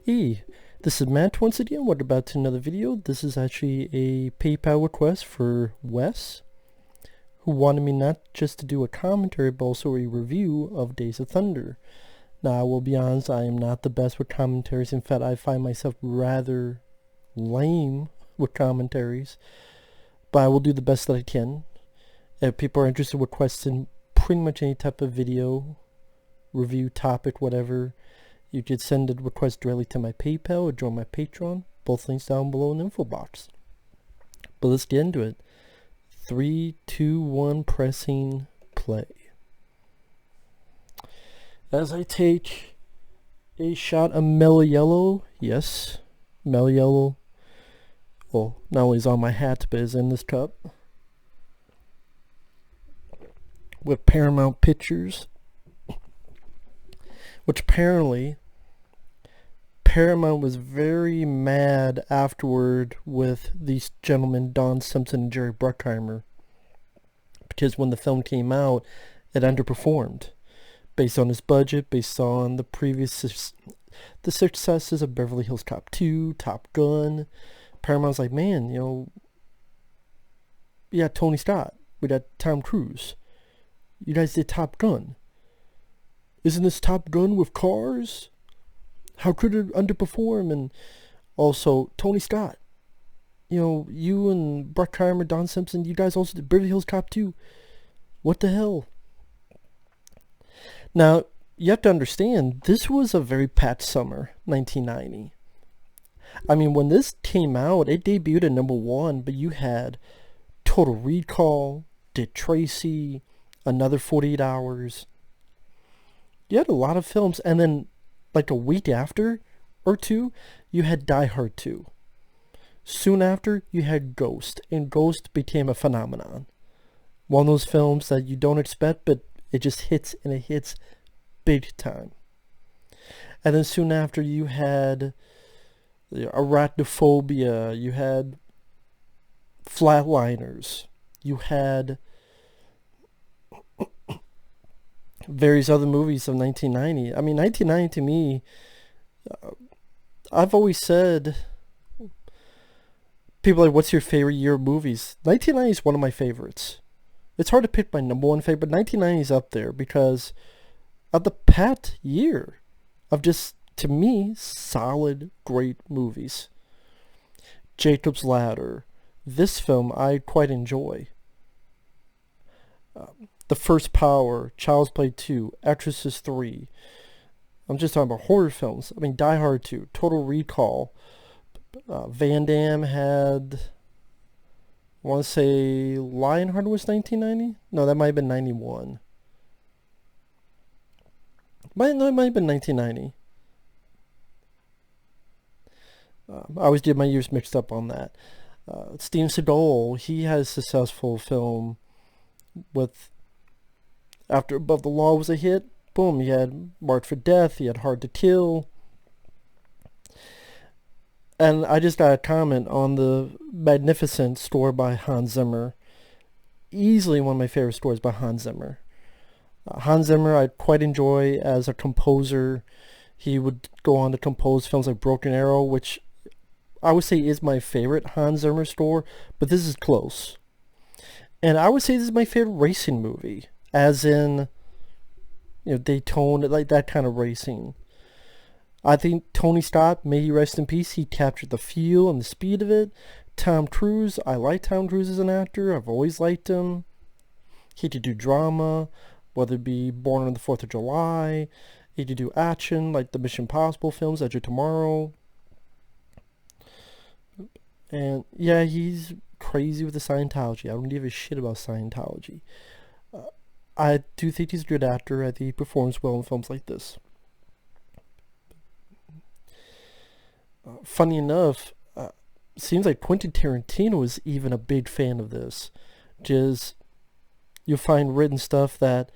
Hey, this is Matt once again. Welcome back to another video. This is actually a PayPal request for Wes, who wanted me not just to do a commentary, but also a review of Days of Thunder. Now, I will be honest, I am not the best with commentaries. In fact, I find myself rather lame with commentaries, but I will do the best that I can. If people are interested in requesting pretty much any type of video, review, topic, whatever, you could send a request directly to my PayPal or join my Patreon. Both links down below in the info box. But let's get into it. 3, 2, 1, pressing play. As I take a shot of Mellow Yellow, yes, Mellow Yellow, well, not only is on my hat, but is in this cup, with Paramount Pictures, which apparently Paramount was very mad afterward with these gentlemen, Don Simpson and Jerry Bruckheimer, because when the film came out, it underperformed based on its budget, based on the the successes of Beverly Hills Cop 2, Top Gun. Paramount's like, man, we got Tony Scott, we got Tom Cruise, you guys did Top Gun. Isn't this Top Gun with cars? How could it underperform? And also, Tony Scott, you and Bruckheimer, Don Simpson, you guys also did Beverly Hills Cop 2. What the hell? Now, you have to understand, this was a very packed summer, 1990. I mean, when this came out, it debuted at #1, but you had Total Recall, Dick Tracy, Another 48 Hours. You had a lot of films, and then like a week after or two, you had Die Hard 2. Soon after, you had Ghost, and Ghost became a phenomenon. One of those films that you don't expect, but it just hits, and it hits big time. And then soon after, you had Arachnophobia, you had Flatliners, you had various other movies of 1990. I mean, 1990 to me, I've always said, people are like, what's your favorite year of movies? 1990 is one of my favorites. It's hard to pick my #1 favorite, but 1990 is up there because of the packed year of just, to me, solid, great movies. Jacob's Ladder. This film I quite enjoy. The First Power, Child's Play 2, Exorcist 3. I'm just talking about horror films. I mean, Die Hard 2, Total Recall. Van Damme had, I want to say Lionheart was 1990? No, that might have been 91. No, it might have been 1990. I always get my years mixed up on that. Steven Seagal, he had a successful film with After Above the Law was a hit. Boom, he had Marked for Death, he had Hard to Kill. And I just got a comment on the Magnificent score by Hans Zimmer. Easily one of my favorite scores by Hans Zimmer. Hans Zimmer I quite enjoy as a composer. He would go on to compose films like Broken Arrow, which I would say is my favorite Hans Zimmer score, but this is close. And I would say this is my favorite racing movie, as in, Daytona, like that kind of racing. I think Tony Scott, may he rest in peace, he captured the feel and the speed of it. Tom Cruise, I like Tom Cruise as an actor. I've always liked him. He could do drama, whether it be Born on the 4th of July. He could do action, like the Mission Impossible films, Edge of Tomorrow. And yeah, he's crazy with the Scientology. I don't give a shit about Scientology. I do think he's a good actor. I think he performs well in films like this. Funny enough, seems like Quentin Tarantino is even a big fan of this. Just, you'll find written stuff that,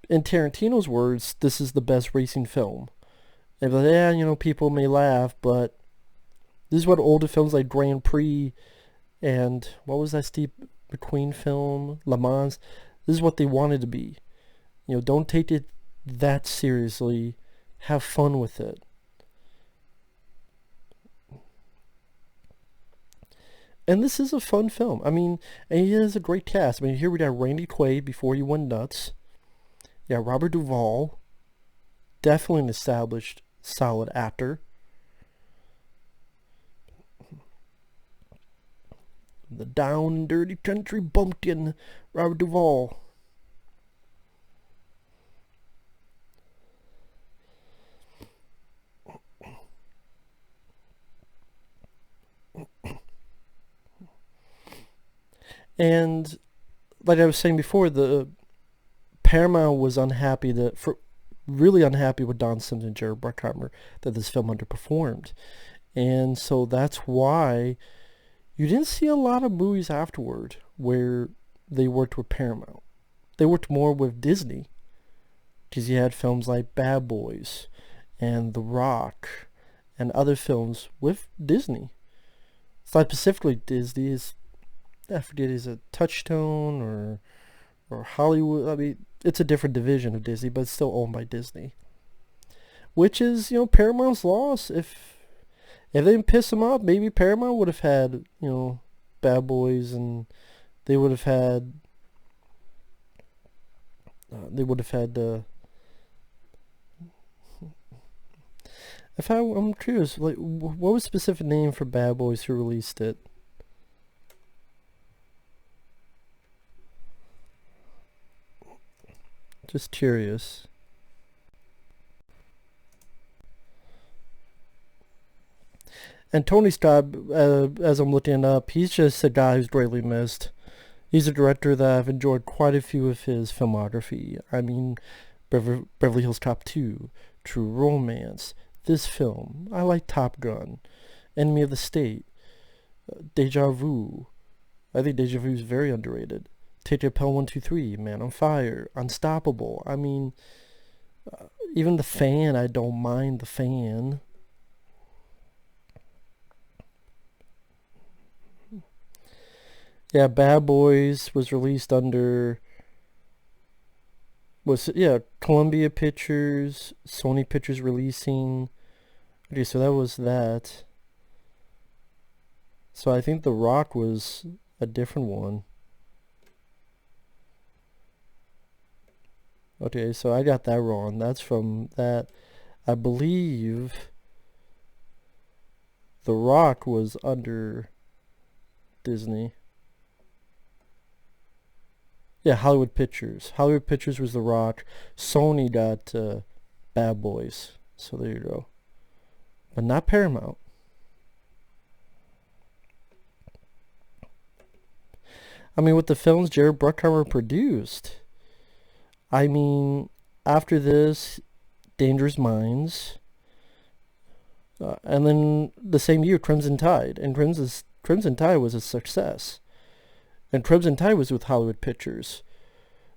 in Tarantino's words, this is the best racing film. And like, yeah, people may laugh, but this is what older films like Grand Prix and what was that Steve McQueen film, Le Mans, this is what they wanted to be. Don't take it that seriously. Have fun with it. And this is a fun film. I mean, and he has a great cast. I mean, here we got Randy Quaid before he went nuts. Yeah, Robert Duvall, definitely an established solid actor. The down and dirty country bumpkin, Robert Duvall. And like I was saying before, the Paramount was unhappy really unhappy with Don Simpson and Jerry Bruckheimer that this film underperformed. And so that's why you didn't see a lot of movies afterward where they worked with Paramount. They worked more with Disney because you had films like Bad Boys and The Rock and other films with Disney. It's not specifically Disney. I forget, is it Touchstone or Hollywood? I mean, it's a different division of Disney, but it's still owned by Disney. Which is, Paramount's loss. If they didn't piss them off, maybe Paramount would have had, Bad Boys, and they would have had, I'm curious, like, what was the specific name for Bad Boys who released it? Just curious. And Tony Scott, as I'm looking it up, he's just a guy who's greatly missed. He's a director that I've enjoyed quite a few of his filmography. I mean, Beverly Hills Cop 2, True Romance, this film. I like Top Gun, Enemy of the State, Deja Vu. I think Deja Vu is very underrated. Take Your Pelham 123, Man on Fire, Unstoppable. I mean, even The Fan, I don't mind The Fan. Yeah, Bad Boys was released under Columbia Pictures, Sony Pictures releasing. Okay, so that was that. So I think The Rock was a different one. Okay, so I got that wrong. That's from that. I believe The Rock was under Disney. Yeah, Hollywood Pictures. Hollywood Pictures was The Rock. Sony got Bad Boys. So there you go. But not Paramount. I mean, with the films Jared Bruckheimer produced, I mean, after this, Dangerous Minds, and then the same year, Crimson Tide. And Crimson Tide was a success. And Crimson Tide was with Hollywood Pictures.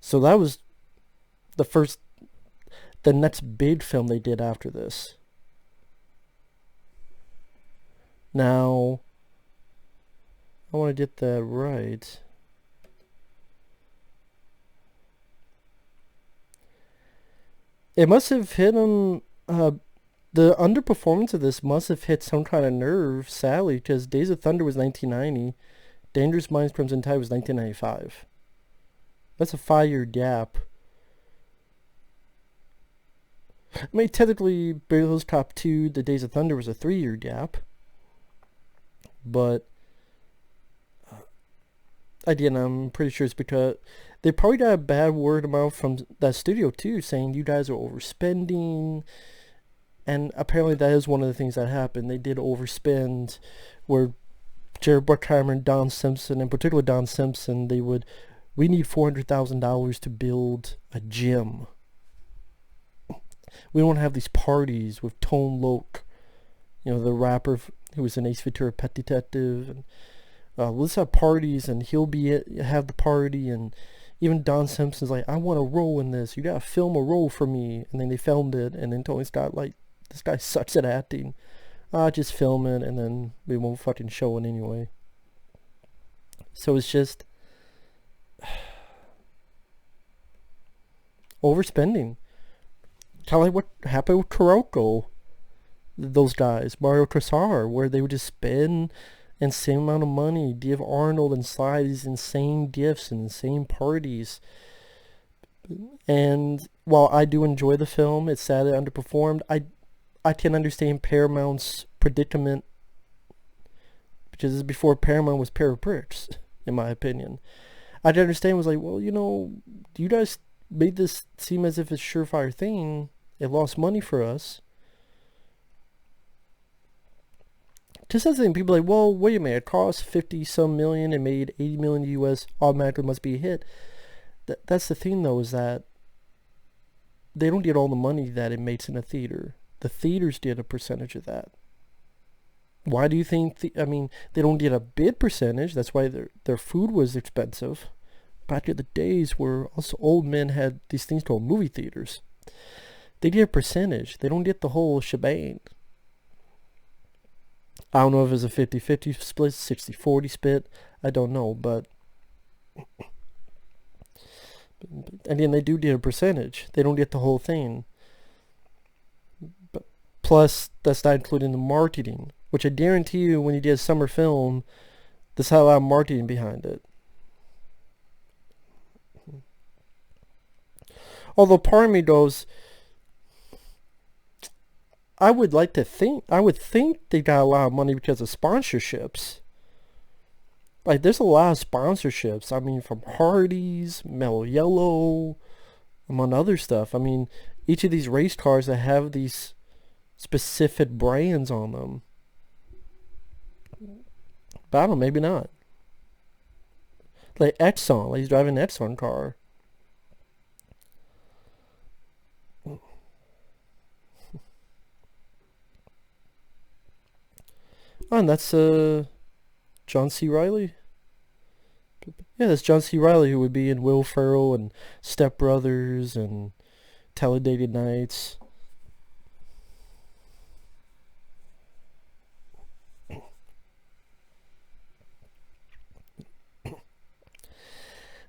So that was the next big film they did after this. Now, I want to get that right. It must have hit him, the underperformance of this must have hit some kind of nerve, sadly, because Days of Thunder was 1990. Dangerous Minds, Crimson Tide was 1995. That's a 5-year gap. I mean, technically, Beverly Hills Cop 2, The Days of Thunder was a 3-year gap. But, again, I'm pretty sure it's because they probably got a bad word of mouth from that studio, too, saying you guys are overspending. And apparently that is one of the things that happened. They did overspend, where Jared Bruckheimer and Don Simpson, in particular Don Simpson, we need $400,000 to build a gym. We don't have these parties with Tone Loc, the rapper who was an Ace Ventura Pet Detective, and let's have parties, and he'll have the party, and even Don Simpson's like, I want a role in this. You gotta film a role for me, and then they filmed it, and then Tony Scott like, this guy sucks at acting. Just film it, and then we won't fucking show it anyway. So it's just overspending. Kind of like what happened with Kuroko. Those guys, Mario Casar, where they would just spend and same amount of money. Do you have Arnold and Sly, these insane gifts and insane parties? And while I do enjoy the film, it's sad it underperformed. I can understand Paramount's predicament because this is before Paramount was Pair of Bricks, in my opinion. I can understand was like, well, you guys made this seem as if it's a surefire thing. It lost money for us. Just as thing, people are like, well, wait a minute, it cost 50 some million and made 80 million US, automatically must be a hit. That's the thing though, is that they don't get all the money that it makes in a theater. The theaters get a percentage of that. Why do you think, they don't get a big percentage, that's why their food was expensive. Back in the days where us old men had these things called movie theaters. They get a percentage, they don't get the whole shebang. I don't know if it's a 50-50 split, 60-40 split. I don't know, but again, they do get a percentage. They don't get the whole thing. But plus, that's not including the marketing, which I guarantee you, when you get a summer film, there's a lot of marketing behind it. Although part of me goes, I would think they got a lot of money because of sponsorships. Like, there's a lot of sponsorships. From Hardee's, Mellow Yellow, among other stuff. Each of these race cars that have these specific brands on them. But I don't know, maybe not. Like Exxon, like he's driving an Exxon car. Oh, and that's John C. Reilly. Yeah, that's John C. Reilly, who would be in Will Ferrell and Step Brothers and Talladega Nights.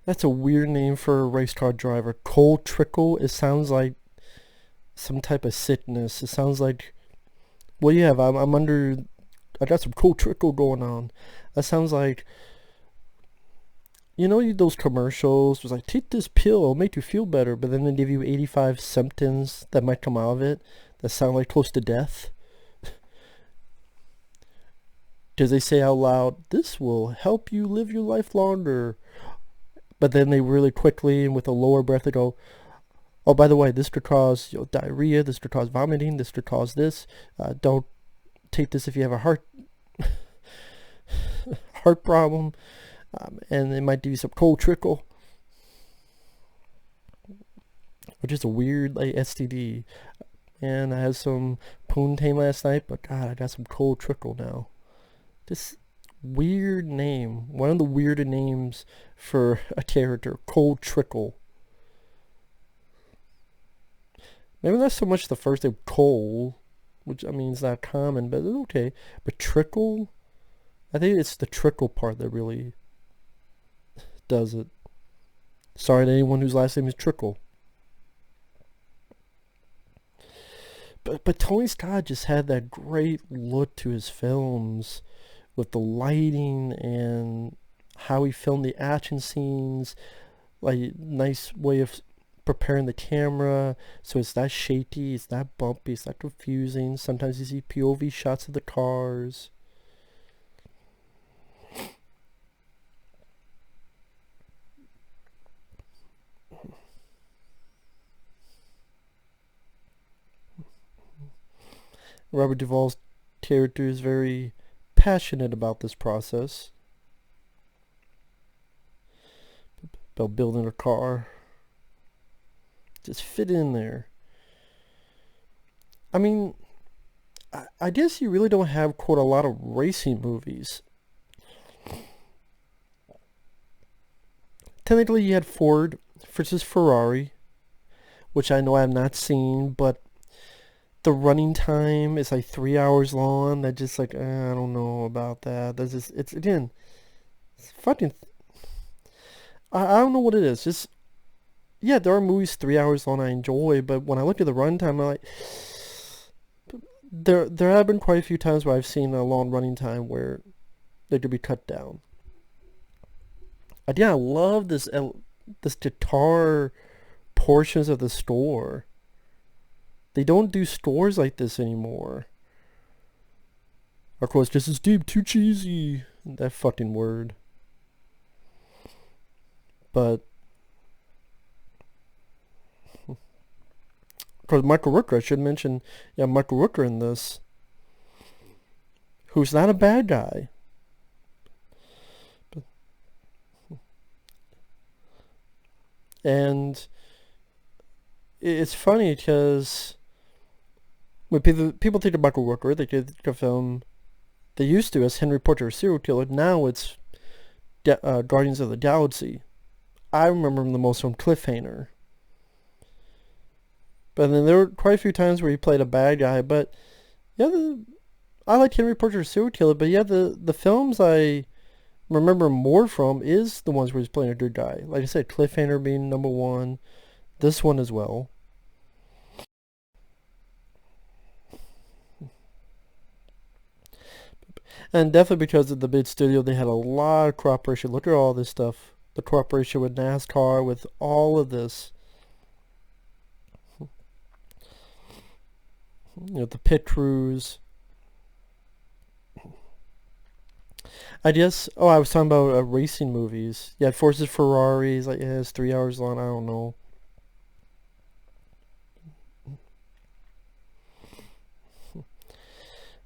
That's a weird name for a race car driver. Cole Trickle. It sounds like some type of sickness. It sounds like, what do you have? I got some cool trickle going on. That sounds like, those commercials was like, take this pill, it'll make you feel better, but then they give you 85 symptoms that might come out of it that sound like close to death. Because they say out loud, this will help you live your life longer. But then they really quickly, and with a lower breath, they go, oh, by the way, this could cause diarrhea, this could cause vomiting, this could cause this. Don't take this if you have a heart problem, and it might give you some cold trickle, which is a weird STD. And I had some poontang last night, but God, I got some cold trickle now. This weird name, one of the weirder names for a character, Cold Trickle. Maybe not so much the first name, Cole, which is not common, but it's okay. But Trickle, I think it's the trickle part that really does it. Sorry to anyone whose last name is Trickle. But Tony Scott just had that great look to his films with the lighting and how he filmed the action scenes. Like, nice way of preparing the camera so it's not shaky, it's not bumpy, it's not confusing. Sometimes you see POV shots of the cars. Robert Duvall's character is very passionate about this process, about building a car. Just fit in there. I guess you really don't have, quote, a lot of racing movies. Technically, you had Ford versus Ferrari, which I know I have not seen, but the running time is like 3 hours long. That just like, I don't know about that. That's just, it's fucking, I don't know what it is. Just, yeah, there are movies 3 hours long I enjoy, but when I look at the runtime, I'm like, there have been quite a few times where I've seen a long running time where They could be cut down. Again, I love this guitar portions of the store. They don't do stores like this anymore. Of course, this is deep, too cheesy. That fucking word. But of course, Michael Rooker. I should mention, yeah, Michael Rooker in this, who's not a bad guy. And it's funny because when people think of Michael Rooker, they think of him, they used to, as Henry Portrait of a Serial Killer. Now it's Guardians of the Galaxy. I remember him the most from Cliffhanger. But then there were quite a few times where he played a bad guy. But yeah, I like Henry Portrait of a Serial Killer. But yeah, the films I remember more from is the ones where he's playing a good guy. Like I said, Cliffhanger being number one. This one as well. And definitely because of the big studio, they had a lot of cooperation. Look at all this stuff. The cooperation with NASCAR, with all of this. The pit crews. I guess, I was talking about racing movies. Yeah, Forces Ferraris, like, yeah, it's 3 hours long, I don't know.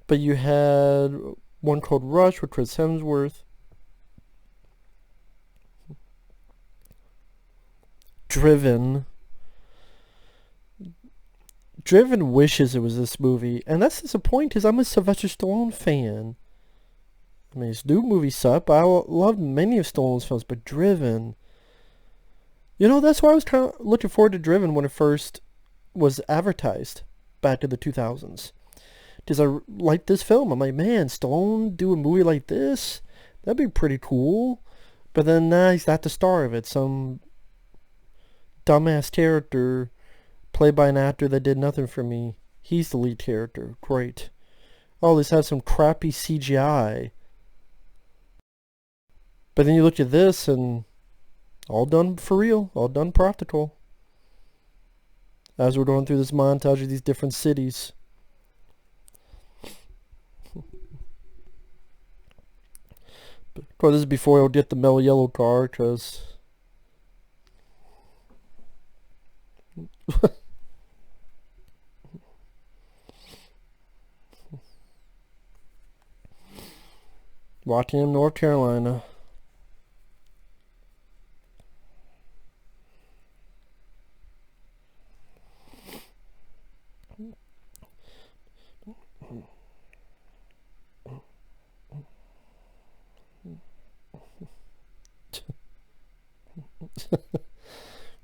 But you had one called Rush with Chris Hemsworth. Driven. Driven wishes it was this movie, and that's disappointing because I'm a Sylvester Stallone fan. I mean, his new movies suck, but I loved many of Stallone's films, but Driven... that's why I was kind of looking forward to Driven when it first was advertised back in the 2000s. Because I liked this film. I'm like, man, Stallone do a movie like this? That'd be pretty cool. But then now he's not the star of it. Some dumbass character played by an actor that did nothing for me. He's the lead character. Great. Oh, let's have some crappy CGI. But then you look at this and all done for real. All done practical. As we're going through this montage of these different cities. Of course, this is before I'll get the mellow yellow car, because... Rockingham, North Carolina.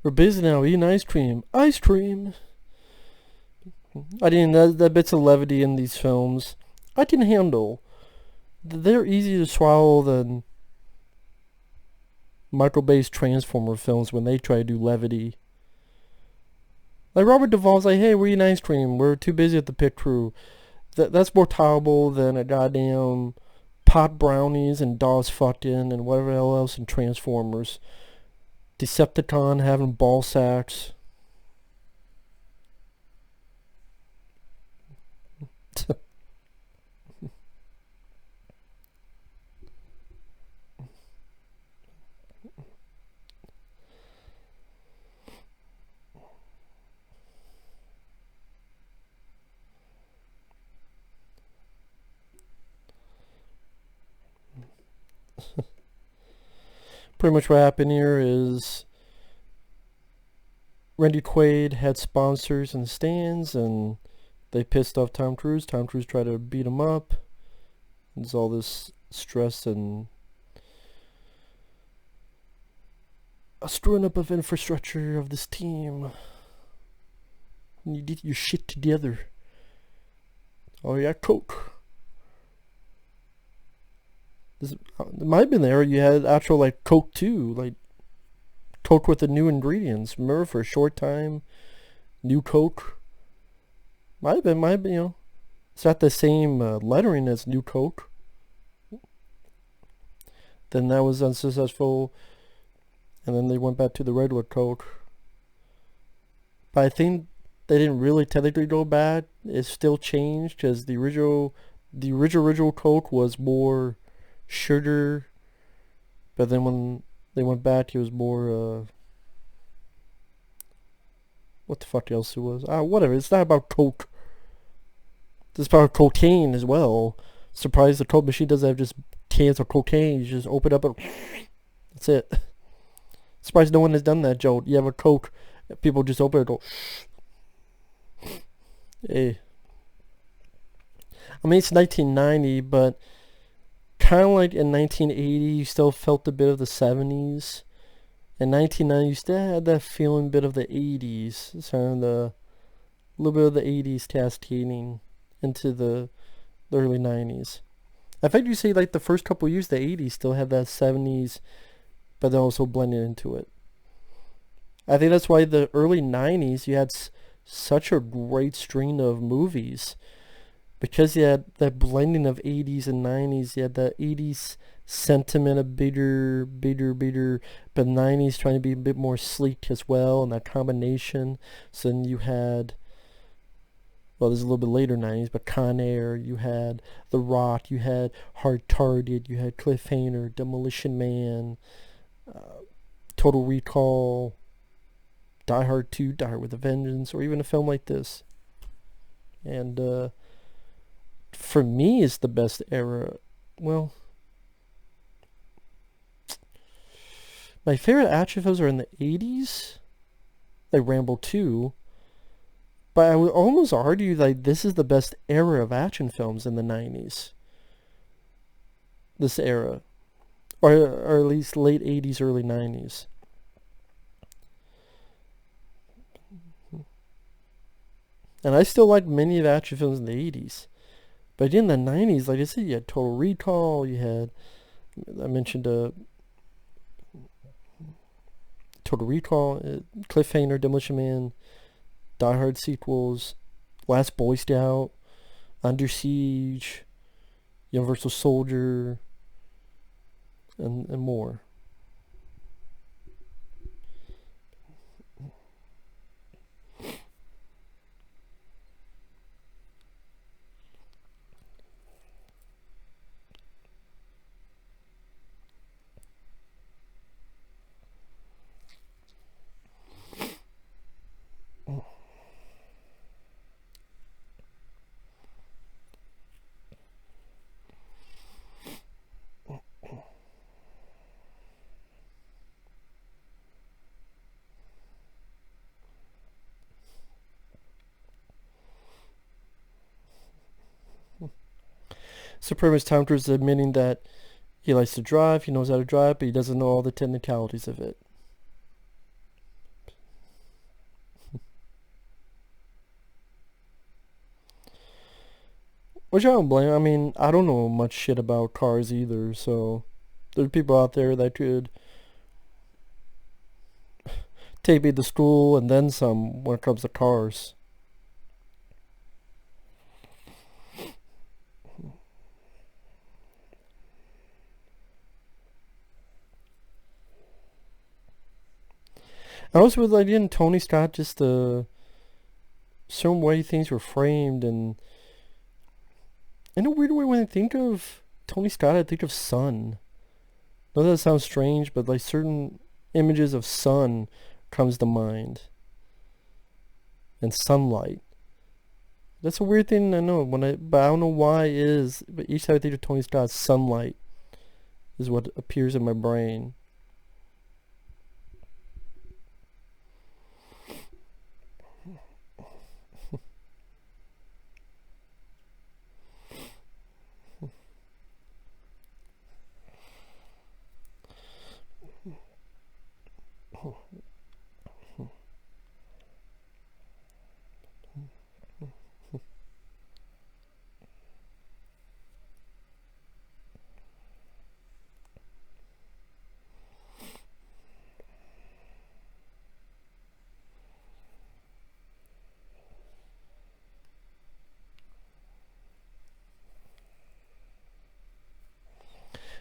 We're busy now, eating ice cream. Ice cream! That bits of levity in these films, I can handle. They're easier to swallow than Michael Bay's Transformer films when they try to do levity. Like Robert Duvall's like, hey, we're eating ice cream. We're too busy at the pit crew. That's more tolerable than a goddamn pot brownies and dolls fucking and whatever else in Transformers. Decepticon having ball sacks. Pretty much what happened here is Randy Quaid had sponsors in the stands and they pissed off Tom Cruise. Tom Cruise tried to beat him up. There's all this stress and a screwing up of infrastructure of this team. You get your shit together. Oh yeah, Coke. It might have been there. You had actual like Coke too, like Coke with the new ingredients. Remember, for a short time, new Coke. Might have been. It's not the same lettering as New Coke. Then that was unsuccessful, and then they went back to the regular Coke. But I think they didn't really technically go back. It still changed because the original Coke was more sugar, but then when they went back, it was more what the fuck else it was? Whatever. It's not about Coke. It's about cocaine as well. Surprised the Coke machine doesn't have just cans of cocaine. You just open up and that's it. Surprised no one has done that, Joe. You have a Coke, people just open it and go, hey. I mean, it's 1990, but kind of like in 1980, you still felt a bit of the 70s. In 1990, you still had that feeling bit of the 80s. So the little bit of the 80s cascading into the early 90s. I think you say like the first couple years, the 80s still had that 70s, but then also blended into it. I think that's why the early 90s, you had such a great string of movies. Because you had that blending of 80s and 90s, you had that 80s sentiment of bitter, but 90s trying to be a bit more sleek as well, and that combination. So then you had, well, this is a little bit later 90s, but Con Air, you had The Rock, you had Hard Target, you had Cliffhanger, Demolition Man, Total Recall, Die Hard 2, Die Hard with a Vengeance, or even a film like this. And for me, it's the best era. Well, my favorite action films are in the 80s, like Rambo 2. But I would almost argue like this is the best era of action films in the 90s. This era. Or at least late 80s, early 90s. And I still like many of the action films in the 80s. But in the 90s, like I said, you had Total Recall, you had, I mentioned Total Recall, Cliffhanger, Demolition Man, Die Hard sequels, Last Boy Scout, Under Siege, Universal Soldier, and more. So pretty much Tom Cruise is admitting that he likes to drive, he knows how to drive, but he doesn't know all the technicalities of it. Which I don't blame. I mean, I don't know much shit about cars either, so there's people out there that could take me to school and then some when it comes to cars. And also with like in Tony Scott, just the certain way things were framed, and in a weird way when I think of Tony Scott, I think of sun. I know that sounds strange, but like certain images of sun comes to mind, and sunlight. That's a weird thing I know but I don't know why it is. But each time I think of Tony Scott, sunlight is what appears in my brain.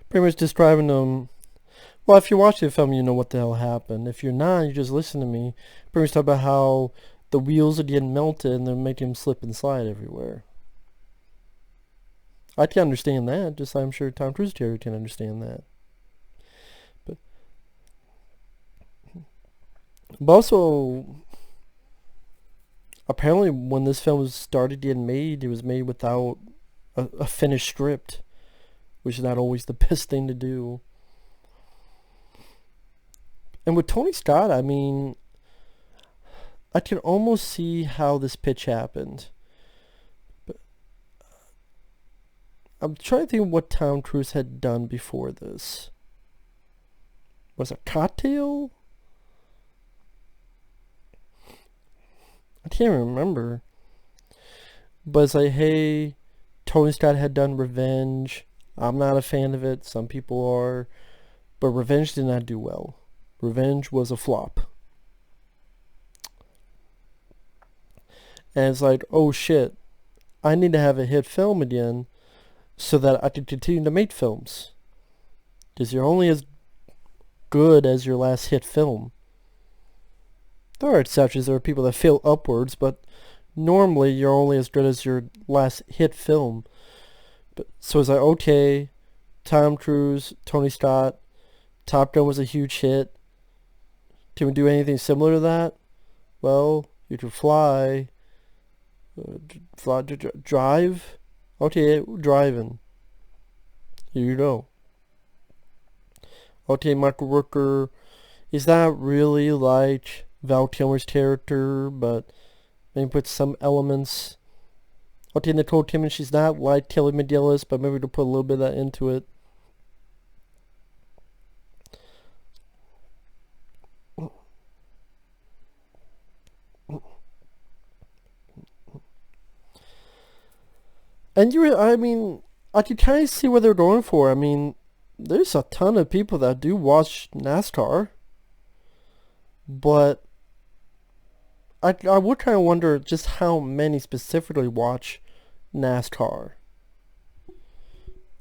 Pretty much describing them. Well, if you're watching the film, you know what the hell happened. If you're not, you just listen to me. Pretty much talk about how the wheels are getting melted and they're making him slip and slide everywhere. I can understand that. Just I'm sure Tom Cruise can understand that. But also, apparently, when this film was started getting made, it was made without a finished script, which is not always the best thing to do. And with Tony Scott, I mean, I can almost see how this pitch happened. But I'm trying to think of what Tom Cruise had done before this. Was it Cocktail? I can't remember. But it's like, hey, Tony Scott had done Revenge. I'm not a fan of it. Some people are. But Revenge did not do well. Revenge was a flop. And it's like, oh shit, I need to have a hit film again so that I can continue to make films. Because you're only as good as your last hit film. There are exceptions. There are people that fail upwards, but normally you're only as good as your last hit film. But so it's like, okay, Tom Cruise, Tony Scott, Top Gun was a huge hit. Can we do anything similar to that? Well, you could fly, drive. Okay, driving. Here you go. Okay, Michael Rooker is not really like Val Kilmer's character, but maybe put some elements. Okay, Nicole Kidman, she's not like Kelly McGillis, but maybe to put a little bit of that into it. And I mean, I could kind of see what they're going for. I mean, there's a ton of people that do watch NASCAR, but I would kind of wonder just how many specifically watch NASCAR.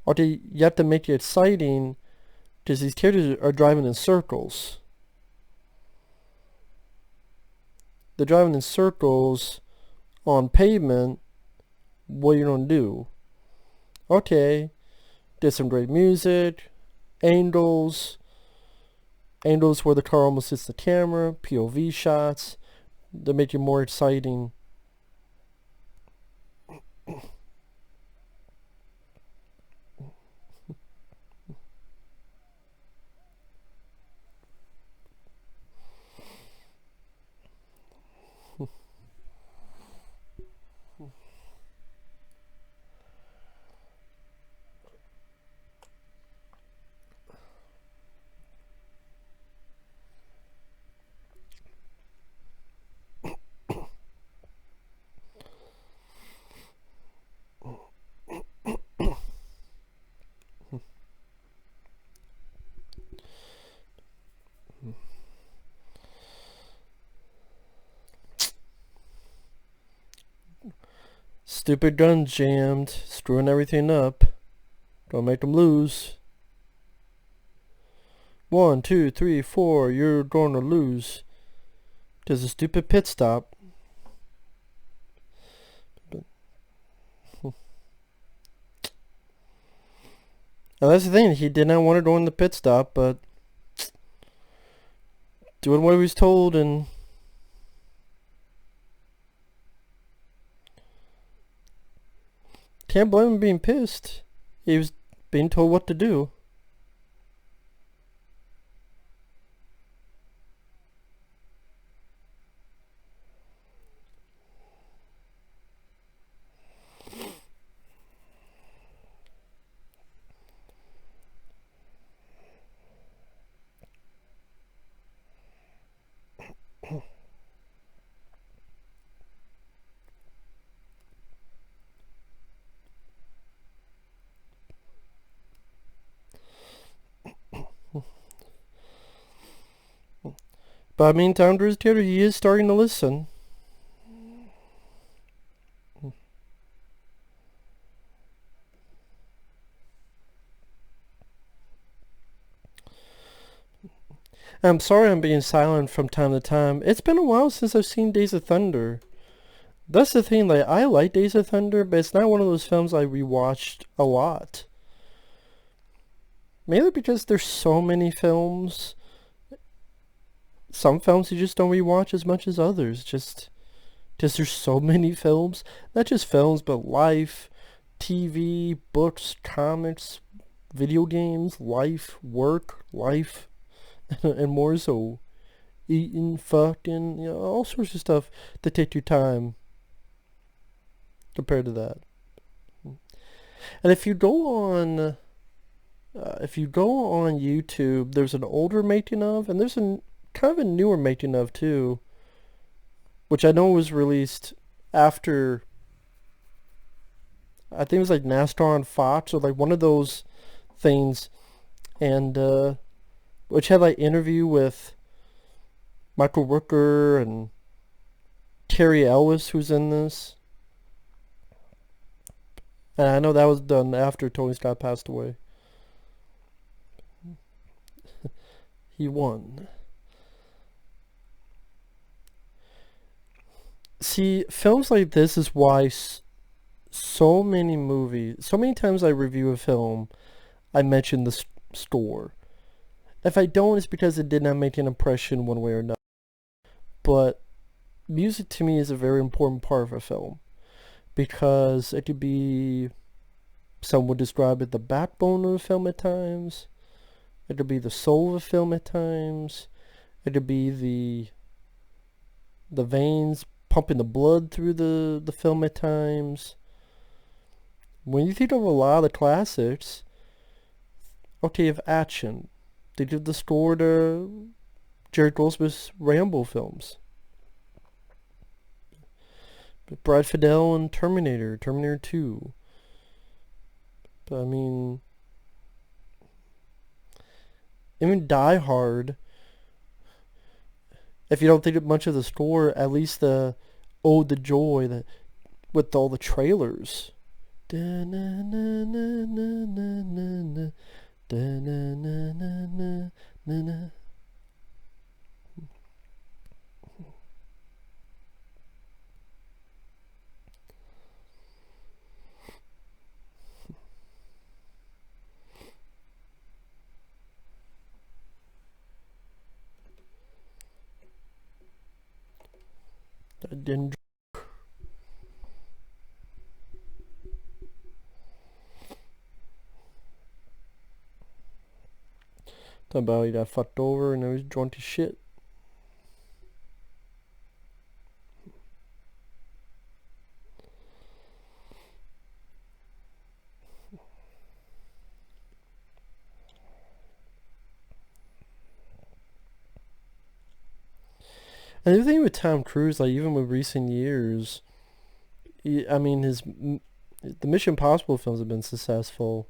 Okay, you have to make it exciting because these characters are driving in circles. They're driving in circles on pavement. What are you gonna do? Okay, did some great music, angles where the car almost hits the camera, POV shots. They make it more exciting. Stupid guns jammed, screwing everything up. Don't make them lose. 1, 2, 3, 4, you're going to lose. There's a stupid pit stop. Now that's the thing, he did not want to go in the pit stop, but doing what he was told and can't blame him being pissed. He was being told what to do. But I mean, Tom Cruise Theater, he is starting to listen. I'm sorry I'm being silent from time to time. It's been a while since I've seen Days of Thunder. That's the thing, like, I like Days of Thunder, but it's not one of those films I rewatched a lot. Mainly because there's so many films. Some films you just don't rewatch as much as others. Just there's so many films. Not just films, but life, TV, books, comics, video games, life, work, life, and more so. Eating, fucking, all sorts of stuff that take your time compared to that. And if you go on YouTube, there's an older making of, and there's a kind of a newer making of too, which I know was released after. I think it was like NASCAR on Fox or like one of those things, and which had like interview with Michael Rooker and Carrie Ellis, who's in this. And I know that was done after Tony Scott passed away. He won. See, films like this is why so many times I review a film, I mention the score. If I don't, it's because it did not make an impression one way or another. But music to me is a very important part of a film because it could be, some would describe it, the backbone of a film at times. It could be the soul of a film at times. It could be the veins pumping the blood through the film at times. When you think of a lot of the classics, okay, of action, they did the score to Jerry Goldsmith's Rambo films. Brad Fiedel and Terminator 2. But I mean, even Die Hard, if you don't think much of the score, at least the Ode to Joy that with all the trailers. I didn't. Talking about he got fucked over and now he's drunk as shit. And the thing with Tom Cruise, like even with recent years, I mean the Mission Impossible films have been successful.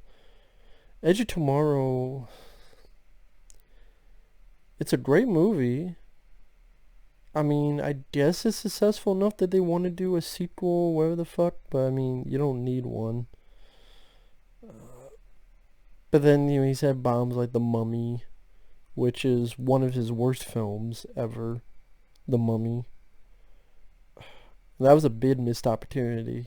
Edge of Tomorrow, it's a great movie. I mean, I guess it's successful enough that they want to do a sequel, whatever the fuck, but I mean, you don't need one. But then, he's had bombs like The Mummy, which is one of his worst films ever. The Mummy. That was a big missed opportunity.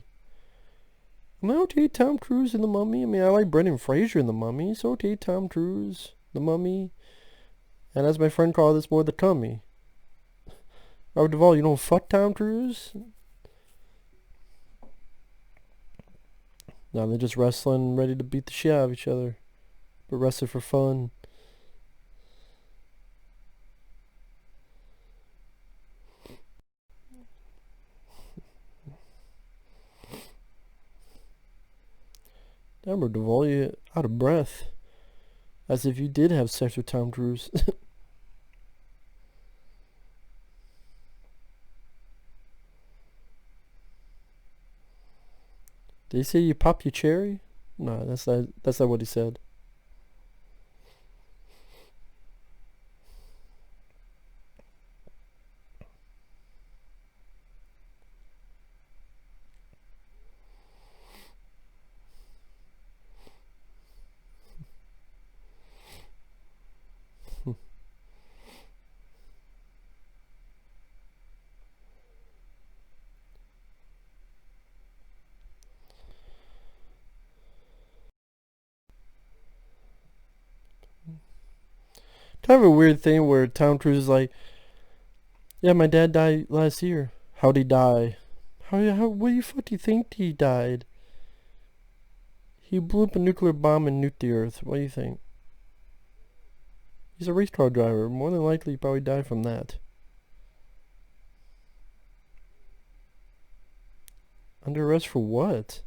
I'm like, okay, Tom Cruise in The Mummy. I mean, I like Brendan Fraser in The Mummy, so okay, Tom Cruise, The Mummy. And as my friend called this, more The Cummy. Robert Duvall, you don't fuck Tom Cruise? No, they're just wrestling, ready to beat the shit out of each other. But wrestling for fun. Robert Duvall, you out of breath. As if you did have sex with Tom Cruise. Did he say you pop your cherry? No, that's not what he said. Kind of a weird thing where Tom Cruise is like, yeah, my dad died last year. How'd he die? What the fuck do you think he died? He blew up a nuclear bomb and nuked the Earth. What do you think? He's a race car driver. More than likely, he probably died from that. Under arrest for what?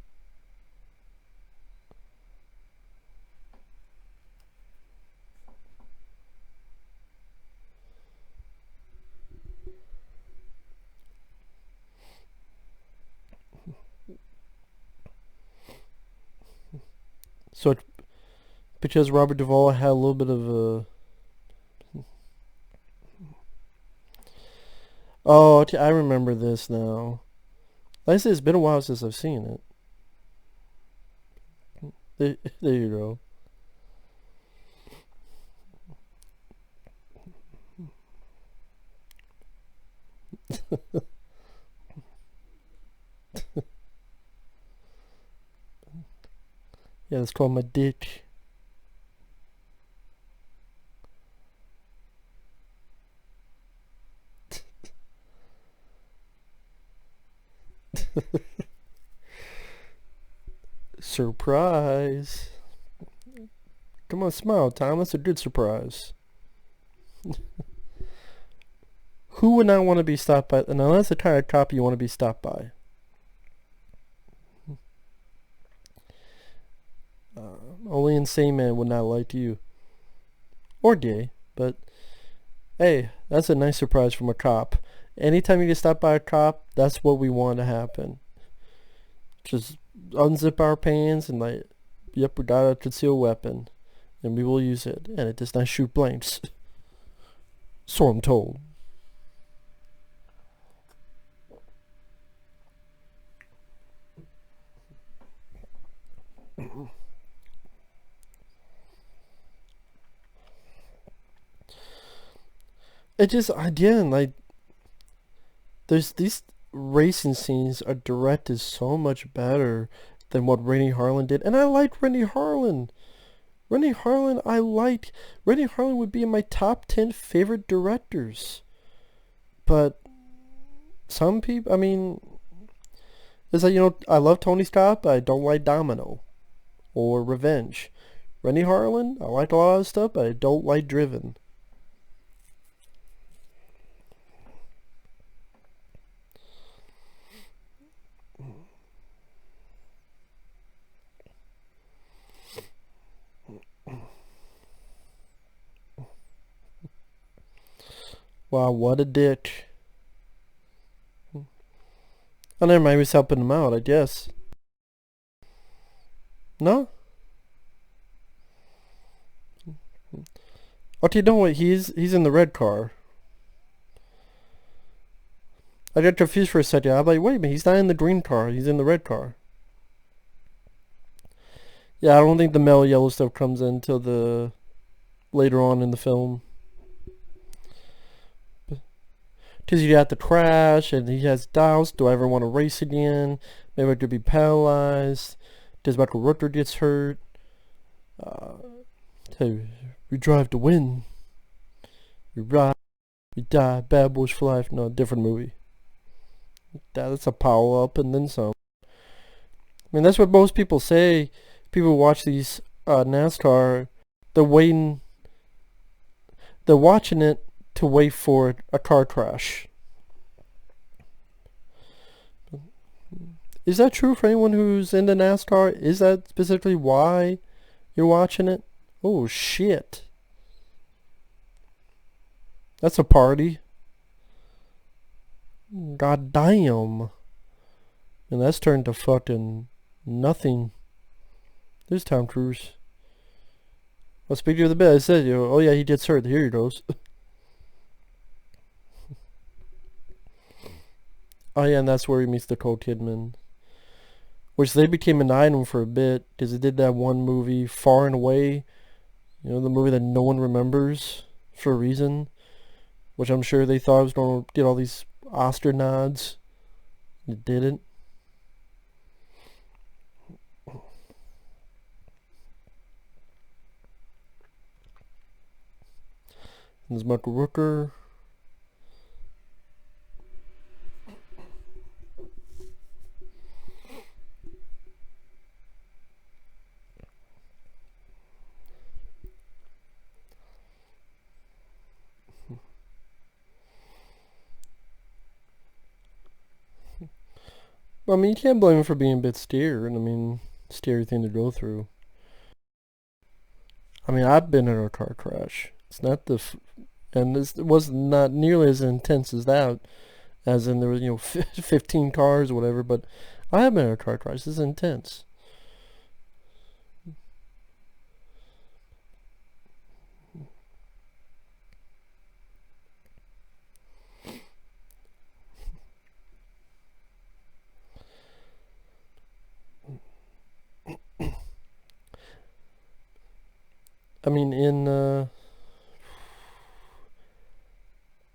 So it's because Robert Duvall had a little bit of a... Oh, I remember this now. Like I said, it's been a while since I've seen it. There you go. Yeah, it's called my dick. Surprise. Come on, smile, Tom. That's a good surprise. Who would not want to be stopped by? Now, that's the kind of cop you want to be stopped by. Only insane man would not like you. Or gay. But, hey, that's a nice surprise from a cop. Anytime you get stopped by a cop, that's what we want to happen. Just unzip our pants and like, yep, we got a concealed weapon. And we will use it. And it does not shoot blanks. So I'm told. It just, again, like, there's these racing scenes are directed so much better than what Rennie Harlan did. And I liked Rennie Harlan. Rennie Harlan, I liked. Rennie Harlan would be in my top 10 favorite directors. But some people, I mean, it's like, I love Tony Scott, but I don't like Domino or Revenge. Rennie Harlan, I like a lot of stuff, but I don't like Driven. Wow, what a dick. Oh, never mind, he was helping him out, I guess. No? Okay, don't wait, he's in the red car. I got confused for a second. I'm like, wait a minute, he's not in the green car, he's in the red car. Yeah, I don't think the male yellow stuff comes in until the later on in the film. Because you got the crash, and he has doubts. Do I ever want to race again? Maybe I could be paralyzed. Does Michael Rooker gets hurt? Hey, we drive to win. We ride, we die. Bad Boys for Life. No, different movie. That's a power up and then some. I mean, that's what most people say. People watch these NASCAR. They're waiting. They're watching it to wait for a car crash. Is that true for anyone who's into NASCAR? Is that specifically why you're watching it? Oh shit. That's a party. God damn. And that's turned to fucking nothing. There's Tom Cruise. Well, speaking of the bit, I said, oh yeah, he gets hurt. Here he goes. Oh yeah, and that's where he meets Nicole Kidman. Which they became an item for a bit, because they did that one movie, Far and Away. The movie that no one remembers for a reason. Which I'm sure they thought was going to get all these Oscar nods. It didn't. There's Michael Rooker. I mean, you can't blame him for being a bit scared. I mean, scary thing to go through. I mean, I've been in a car crash. It's not and this was not nearly as intense as that, as in there was 15 cars or whatever. But I have been in a car crash. This is intense. I mean, I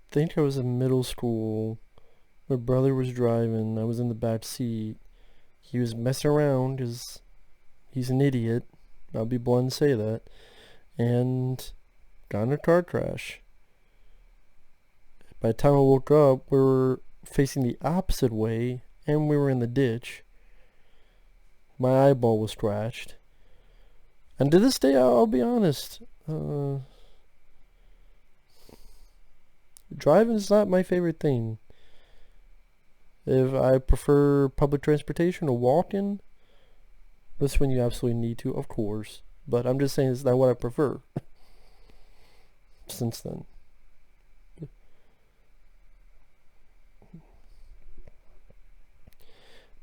think I was in middle school. My brother was driving. I was in the back seat. He was messing around because he's an idiot. I'll be blunt and say that. And got in a car crash. By the time I woke up, we were facing the opposite way, and we were in the ditch. My eyeball was scratched. And to this day, I'll be honest, driving is not my favorite thing. If I prefer public transportation or walking, this when you absolutely need to, of course. But I'm just saying it's not what I prefer since then.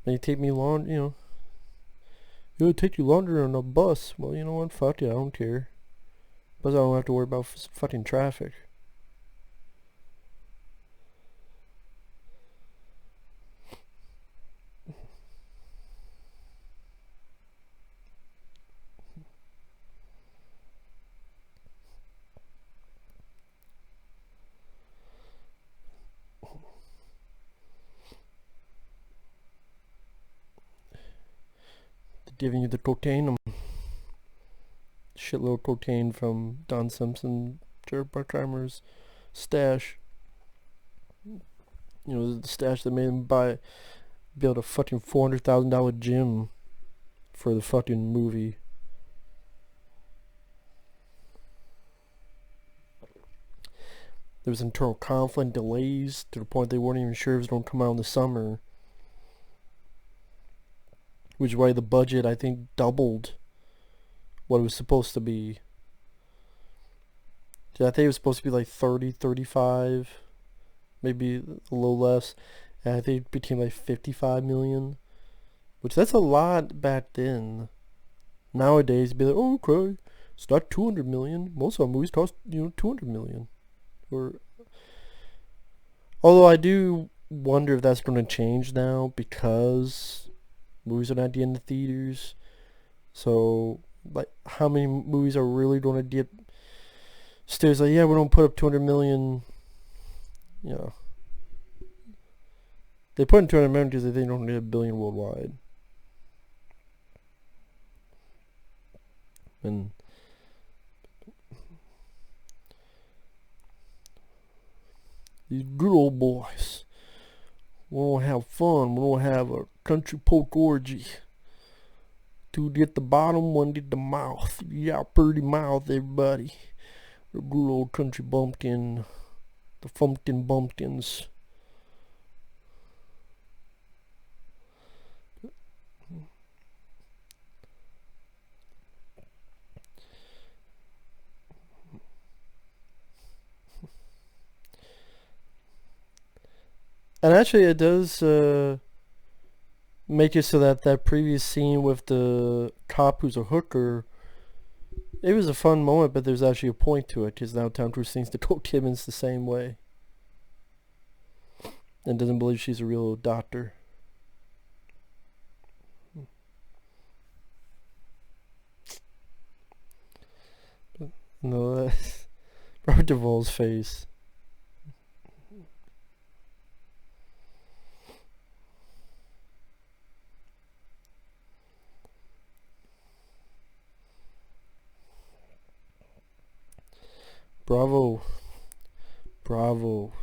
May take me long, it would take you longer on a bus. Well, you know what? Fuck it, I don't care. Plus, I don't have to worry about fucking traffic. Giving you the cocaine, shitload of cocaine from Don Simpson, Jared Bruckheimer's stash. The stash that made him build a fucking $400,000 gym for the fucking movie. There was internal conflict, delays to the point they weren't even sure it was going to come out in the summer. Which is why the budget, I think, doubled what it was supposed to be. I think it was supposed to be like 30, 35, maybe a little less. And I think it became like 55 million. Which that's a lot back then. Nowadays, it'd be like, oh, okay, it's not 200 million. Most of our movies cost, 200 million. Although I do wonder if that's going to change now because movies are not getting into theaters. So, like, how many movies are really going to get stairs? Like, yeah, we don't put up 200 million. They put in 200 million because they don't need a billion worldwide. And these good old boys, we don't have fun. We don't have a country poke orgy. Two get the bottom, one get the mouth. Yeah, pretty mouth, everybody. The good old country bumpkin. The Fumpkin Bumpkins. And actually, it does make it so that previous scene with the cop who's a hooker, it was a fun moment, but there's actually a point to it, because now Tom Cruise thinks Nicole Kidman's the same way. And doesn't believe she's a real doctor. No, that's Robert Duvall's face. Bravo. Bravo.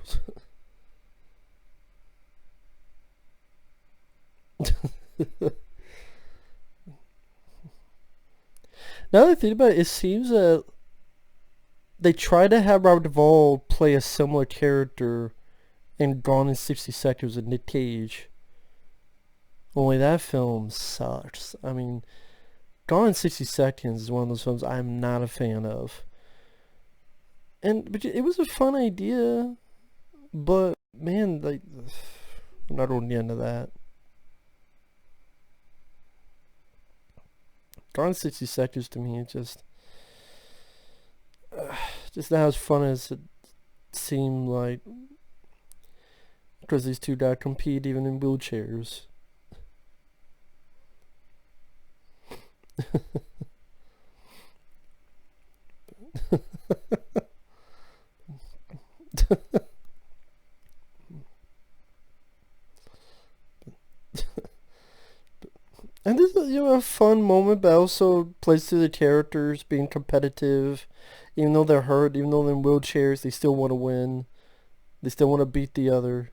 Now that I think about it, it seems that they tried to have Robert Duvall play a similar character in Gone in 60 Seconds with Nick Cage. Only that film sucks. I mean, Gone in 60 Seconds is one of those films I'm not a fan of. But it was a fun idea, but man, like, I'm not on the end of that. Gone in 60 Seconds to me, it just not as fun as it seemed like, because these two guys compete even in wheelchairs. And this is, a fun moment, but also plays to the characters being competitive. Even though they're hurt, even though they're in wheelchairs, they still want to win. They still want to beat the other.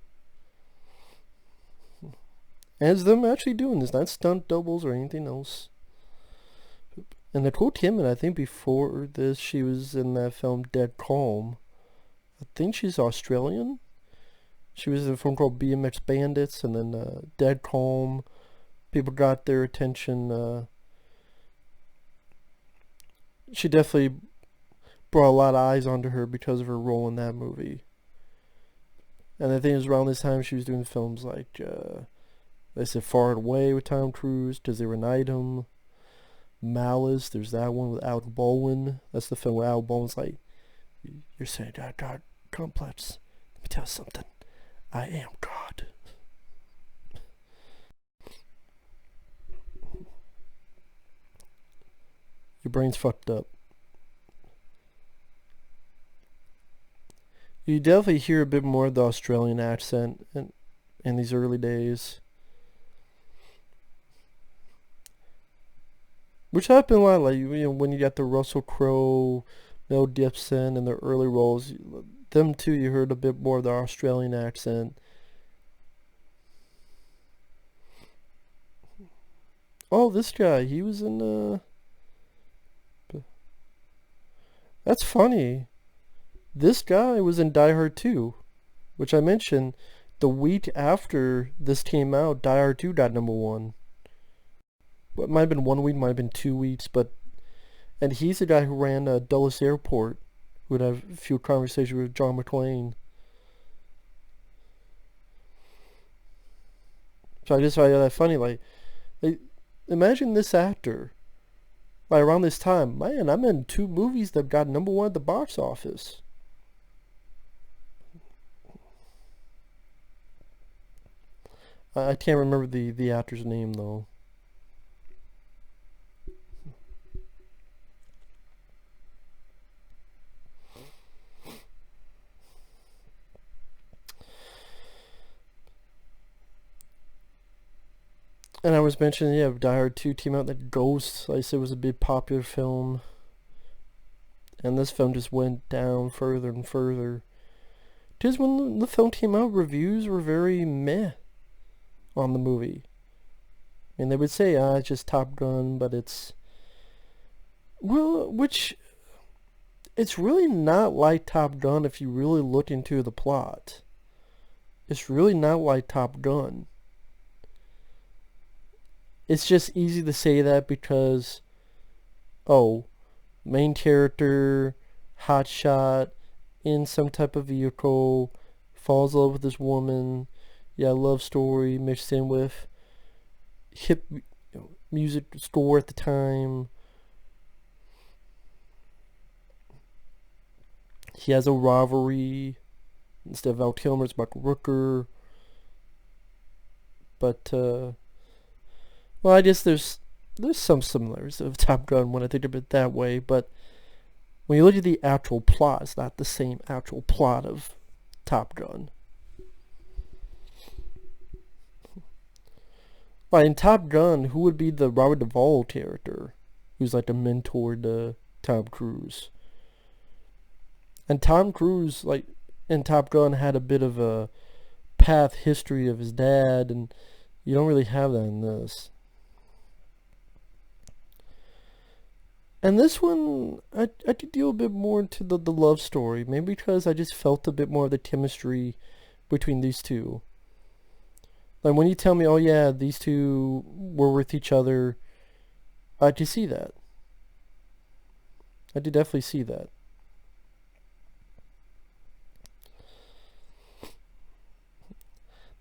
And it's them actually doing this, not stunt doubles or anything else. And Nicole Kidman, I think before this, she was in that film Dead Calm. I think she's Australian. She was in a film called BMX Bandits, and then Dead Calm. People got their attention. She definitely brought a lot of eyes onto her because of her role in that movie. And I think it was around this time she was doing films like, they said Far Away with Tom Cruise, Does They Were an Item, Malice, there's that one with Alec Baldwin. That's the film where Alec Baldwin's like, you're saying God complex. Let me tell you something. I am God. Your brain's fucked up. You definitely hear a bit more of the Australian accent in these early days. Which happened a lot, like, when you got the Russell Crowe, Mel Gibson, and their early roles, them too, you heard a bit more of the Australian accent. Oh, this guy, he was in, that's funny. This guy was in Die Hard 2, which I mentioned the week after this came out, Die Hard 2 got #1. It might have been 1 week, might have been 2 weeks, and he's the guy who ran Dulles Airport, who would have a few conversations with John McClane. So I just find that funny, like, imagine this actor, like, around this time, man, I'm in 2 movies that got #1 at the box office. I can't remember the actor's name, though. And I was mentioning, yeah, Die Hard 2 came out, that Ghost, like I said, was a big popular film. And this film just went down further and further. Because when the film came out, reviews were very meh on the movie. I mean, they would say, it's just Top Gun, but it's... Well, which... It's really not like Top Gun if you really look into the plot. It's really not like Top Gun. It's just easy to say that because, main character, hotshot, in some type of vehicle, falls in love with this woman, love story mixed in with hip music score at the time. He has a rivalry. Instead of Val Kilmer, it's Michael Rooker. But, well, I guess there's some similarities of Top Gun when I think of it that way, but when you look at the actual plot, it's not the same actual plot of Top Gun. Like in Top Gun, who would be the Robert Duvall character, who's like the mentor to Tom Cruise? And Tom Cruise, like, And Top Gun had a bit of a path history of his dad, and you don't really have that in this. And this one, I could deal a bit more into the love story, maybe because I just felt a bit more of the chemistry between these two. Like when you tell me, oh yeah, these two were with each other, I could see that. I did definitely see that.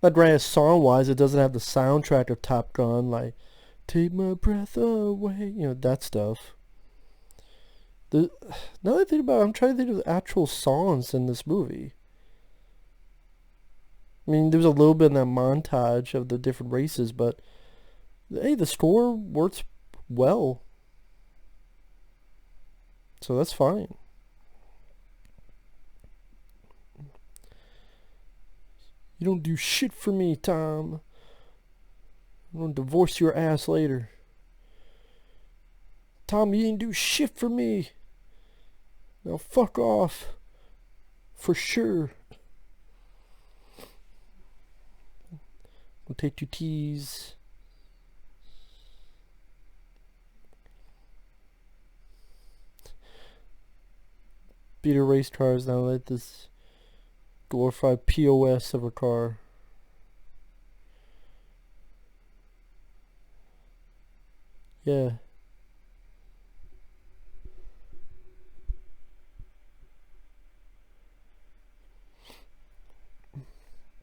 Not granted, song-wise, it doesn't have the soundtrack of Top Gun, like "Take My Breath Away," that stuff. The Now that I think about it, I'm trying to think of the actual songs in this movie. I mean, there's a little bit in that montage of the different races, but hey, the score works well, so that's fine. You don't do shit for me, Tom. I'm gonna divorce your ass later. Tom, you didn't do shit for me. Now fuck off. For sure. We'll take your keys. Beat a race cars now. Let this glorified POS of a car. Yeah.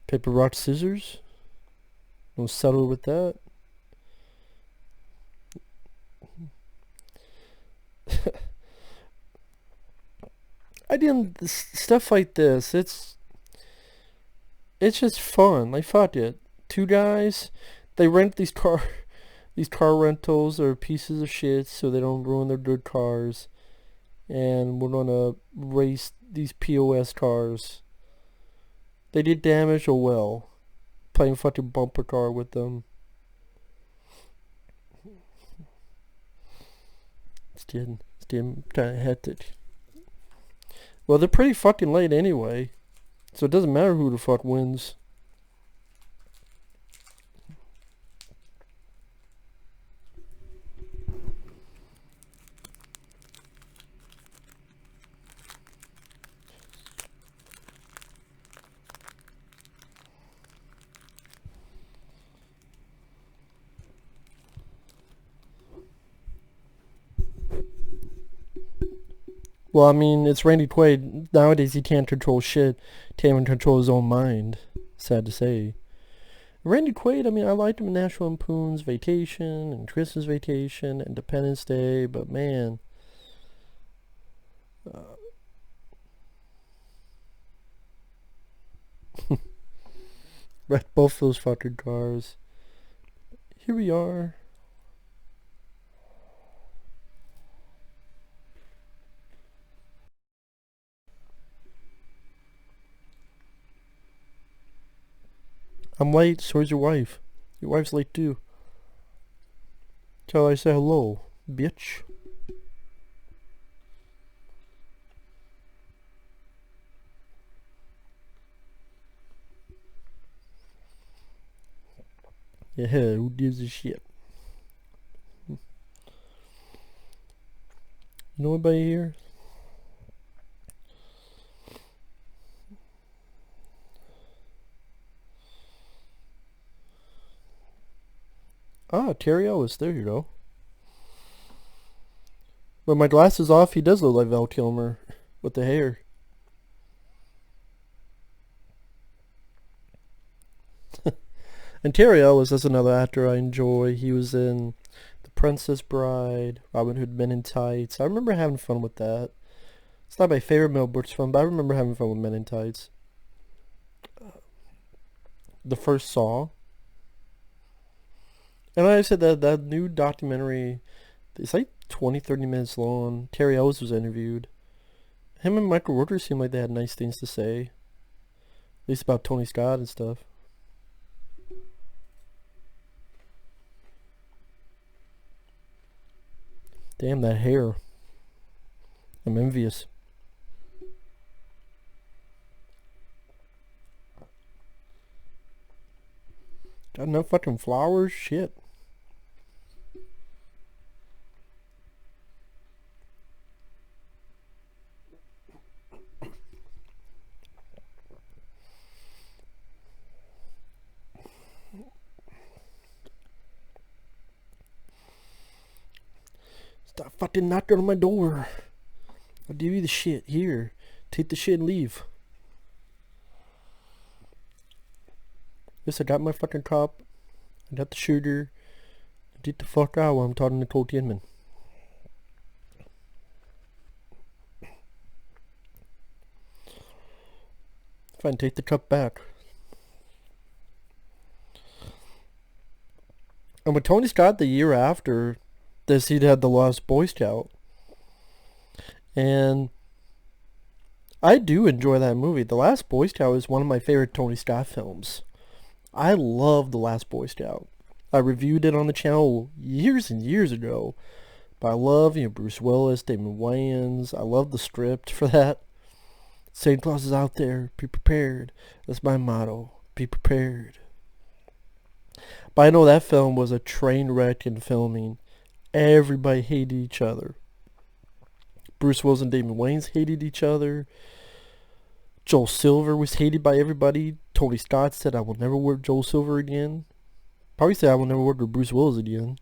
Paper, rock, scissors. We'll settle with that. I didn't stuff like this. It's just fun. Like fuck it. Two guys, they rent these car rentals are pieces of shit so they don't ruin their good cars. And we're gonna race these POS cars. They did damage, oh well. Playing fucking bumper car with them. It's getting kind of hectic. Well, they're pretty fucking late anyway, so it doesn't matter who the fuck wins. Well, I mean, it's Randy Quaid. Nowadays, he can't control shit. Can't even control his own mind. Sad to say. Randy Quaid, I mean, I liked him in National Lampoon's Vacation and Christmas Vacation, Independence Day, but man, uh, right, both those fucking cars. Here we are. I'm late, so is your wife. Your wife's late too. Tell her I say hello, bitch. Yeah, who gives a shit? You know anybody here? Ah, Terry Ellis, there you go. With my glasses off, he does look like Val Kilmer with the hair. And Terry Ellis, that's another actor I enjoy. He was in The Princess Bride, Robin Hood Men in Tights. I remember having fun with that. It's not my favorite Mel Brooks film, but I remember having fun with Men in Tights. The first Saw. And like I said, that new documentary, it's like 20, 30 minutes long. Terry Ellis was interviewed. Him and Michael Rooker seemed like they had nice things to say. At least about Tony Scott and stuff. Damn, that hair. I'm envious. Got enough fucking flowers? Shit. Stop fucking knocking on my door. I'll give you the shit. Here. Take the shit and leave. Yes, I got my fucking cup. I got the sugar. Get the fuck out while I'm talking to Nicole Kidman. Fine, take the cup back. And with Tony Scott the year after this, he'd had The Last Boy Scout. And I do enjoy that movie. The Last Boy Scout is one of my favorite Tony Scott films. I love The Last Boy Scout. I reviewed it on the channel years and years ago. But I love, Bruce Willis, Damon Wayans. I love the script for that. Santa Claus is out there. Be prepared. That's my motto. Be prepared. But I know that film was a train wreck in filming. Everybody hated each other. Bruce Willis and Damon Wayans hated each other. Joel Silver was hated by everybody. Tony Scott said, I will never work Joel Silver again. Probably said, I will never work with Bruce Willis again.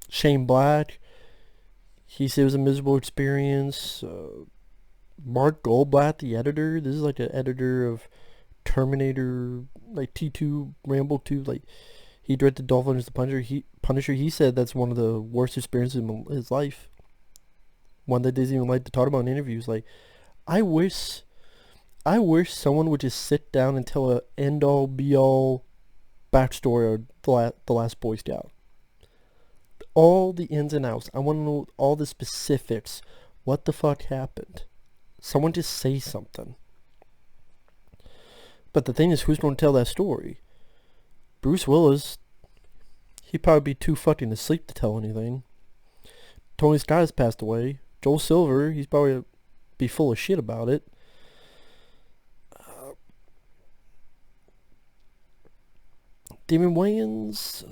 Shane Black, he said it was a miserable experience. Mark Goldblatt, the editor, this is like an editor of Terminator, like T2, Rambo 2, like he directed Dolph Lundgren's The Punisher. He said that's one of the worst experiences in his life. One that doesn't even like to talk about in interviews. Like, I wish someone would just sit down and tell a end all be all backstory of the Last Boy Scout. All the ins and outs. I want to know all the specifics. What the fuck happened? Someone just say something. But the thing is, who's going to tell that story? Bruce Willis, he'd probably be too fucking asleep to tell anything. Tony Scott has passed away. Joel Silver, he's probably be full of shit about it. Damon Wayans,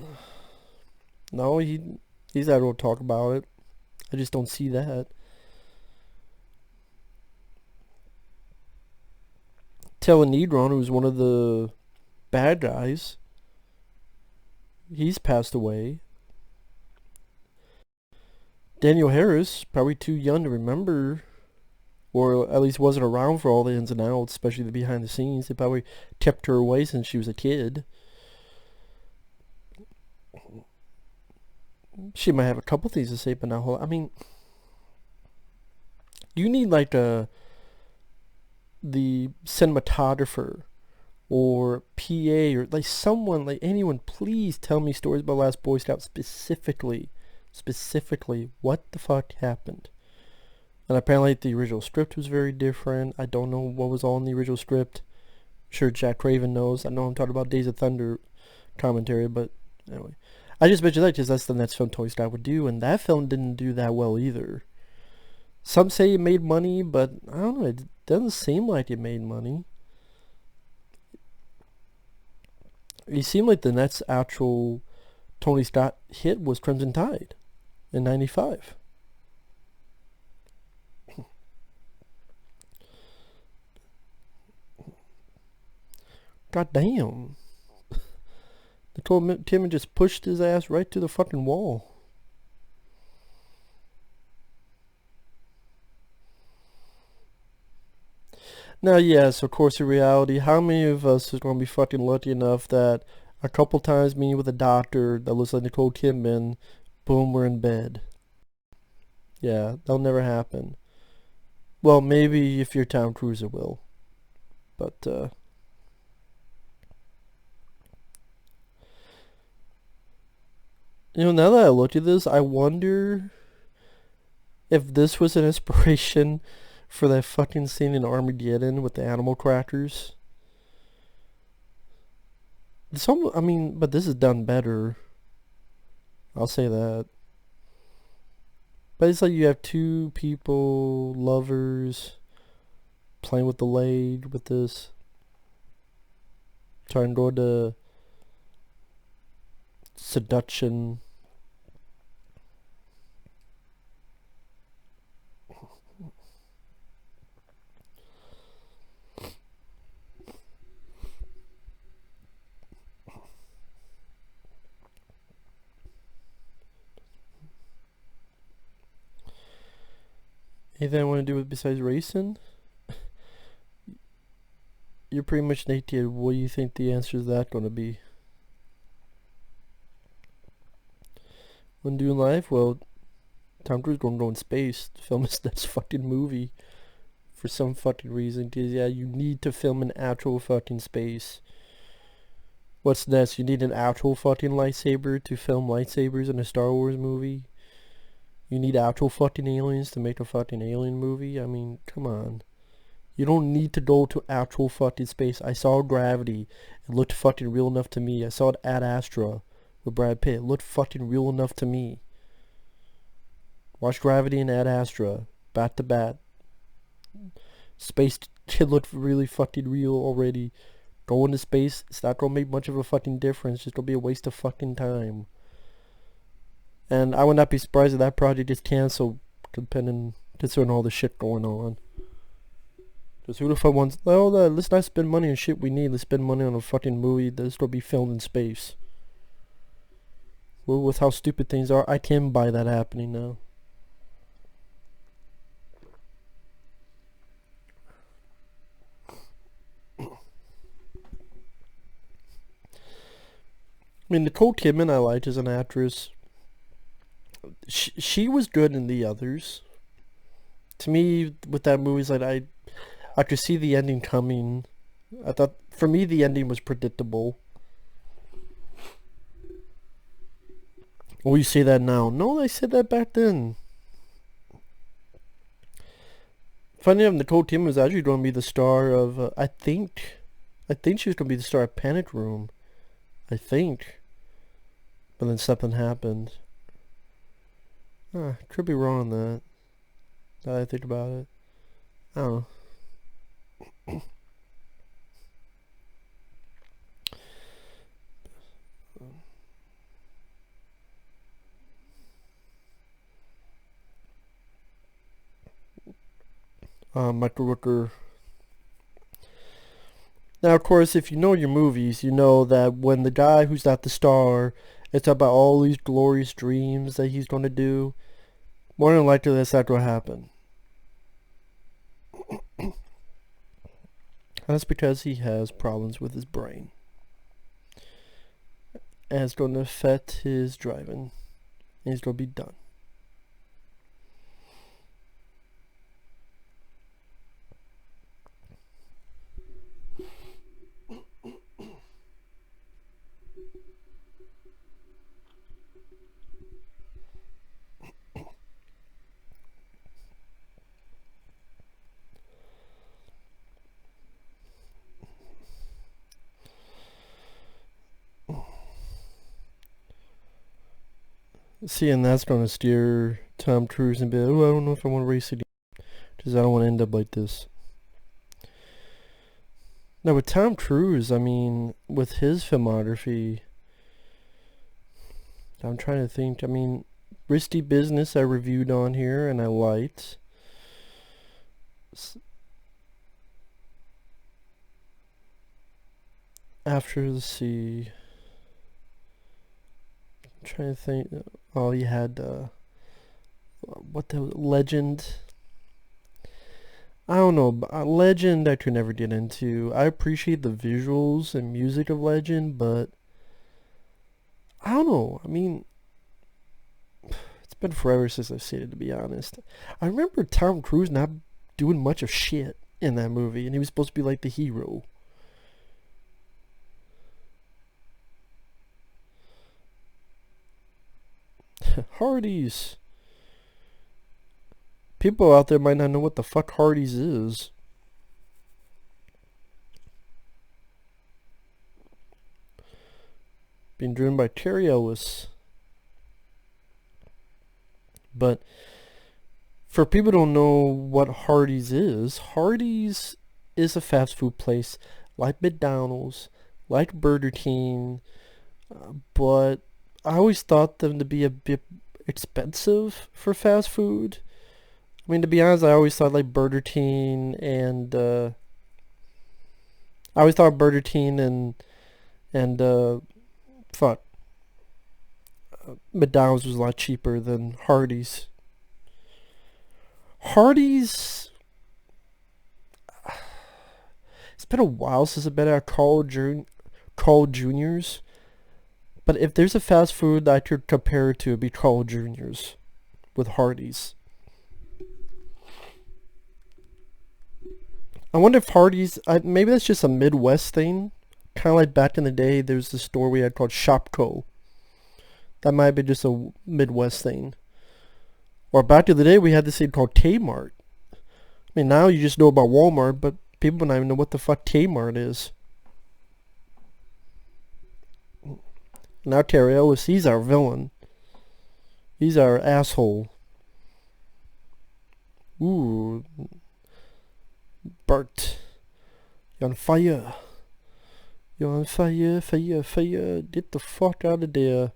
no, he's out to talk about it. I just don't see that. Taylor Negron, who's one of the bad guys, he's passed away. Daniel Harris, probably too young to remember, or at least wasn't around for all the ins and outs, especially the behind the scenes. They probably kept her away since she was a kid. She might have a couple things to say, but not whole. I mean, you need like the cinematographer or PA or like someone, like anyone, please tell me stories about Last Boy Scout specifically what the fuck happened. And apparently the original script was very different. I don't know what was all in the original script. I'm sure Jack Craven knows. I know I'm talking about Days of Thunder commentary, but anyway, I just mentioned that because that's the next film Tony Scott would do, and that film didn't do that well either. Some say it made money, but I don't know, it doesn't seem like it made money. It seemed like the next actual Tony Scott hit was Crimson Tide in 95. God damn. Nicole Kidman just pushed his ass right to the fucking wall. Now, yes, of course, in reality, how many of us is going to be fucking lucky enough that a couple times me with a doctor that looks like Nicole Kidman, boom, we're in bed? Yeah, that'll never happen. Well, maybe if you're Tom Cruise it will. But, now that I look at this, I wonder if this was an inspiration for that fucking scene in Armageddon with the animal crackers. But this is done better. I'll say that. But it's like you have two people, lovers, playing with the leg with this. Trying to go to seduction. Anything I want to do with besides racing? You're pretty much naked. What do you think the answer to that going to be? When doing life? Well, Tom Cruise gonna go in space to film his next fucking movie for some fucking reason. 'Cause yeah, you need to film in actual fucking space. What's next? You need an actual fucking lightsaber to film lightsabers in a Star Wars movie? You need actual fucking aliens to make a fucking alien movie? I mean, come on. You don't need to go to actual fucking space. I saw Gravity. It looked fucking real enough to me. I saw it Ad Astra with Brad Pitt. It looked fucking real enough to me. Watch Gravity and Ad Astra. Bat to bat. Space kid looked really fucking real already. Going to space, it's not gonna make much of a fucking difference. It's just gonna be a waste of fucking time. And I would not be surprised if that project gets canceled, considering all the shit going on. Because who the fuck wants... Well, let's not spend money on shit we need. Let's spend money on a fucking movie that's going to be filmed in space. Well, with how stupid things are, I can buy that happening now. I mean, Nicole Kidman I liked as an actress. She was good in the others. To me, with that movie, it's like I could see the ending coming. I thought, for me, the ending was predictable. Well, you say that now. No, I said that back then. Funny enough, Nicole Kidman was actually going to be the star of, I think she was going to be the star of Panic Room. I think. But then something happened. Could be wrong on that. Now that I think about it. I don't know. Michael Rooker. Now, of course, if you know your movies, you know that when the guy who's not the star, it's about all these glorious dreams that he's going to do, more than likely that's not going to happen. That's because he has problems with his brain. And it's going to affect his driving. And he's going to be done. See, and that's going to steer Tom Cruise and be like, oh, I don't know if I want to race again. Because I don't want to end up like this. Now, with Tom Cruise, I mean, with his filmography, I'm trying to think. I mean, Risky Business I reviewed on here and I liked. After the sea, I'm trying to think. Oh, you had what the Legend. I don't know. Legend I could never get into. I appreciate the visuals and music of Legend, but I don't know. I mean, it's been forever since I've seen it, to be honest. I remember Tom Cruise not doing much of shit in that movie, and he was supposed to be like the hero. Hardee's. People out there might not know what the fuck Hardee's is. Being driven by Terry Ellis. But for people who don't know what Hardee's is a fast food place like McDonald's, like Burger King, but I always thought them to be a bit expensive for fast food. I mean, to be honest, I always thought like Burger King and I always thought Burger King and fuck, McDonald's was a lot cheaper than Hardee's. Hardee's. It's been a while since I've been at Carl Junior's. But if there's a fast food that I could compare it to, it'd be Carl Junior's with Hardee's. I wonder if Hardee's, maybe that's just a Midwest thing. Kind of like back in the day, there was this store we had called Shopko. That might be just a Midwest thing. Or back in the day, we had this thing called Kmart. I mean, now you just know about Walmart, but people don't even know what the fuck Kmart is. Now Terry Ellis, he's our villain. He's our asshole. Ooh. Bert. You're on fire. You're on fire, fire, fire. Get the fuck out of there.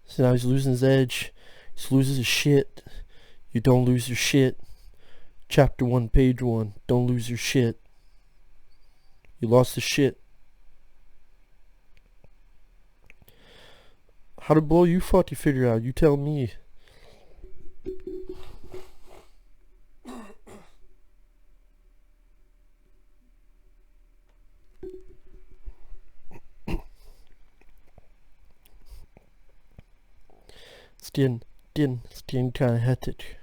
So now he's losing his edge. He's losing his shit. You don't lose your shit. Chapter 1, page 1. Don't lose your shit. You lost the shit. How to blow you fucking figure out? You tell me. It's getting kind of hectic.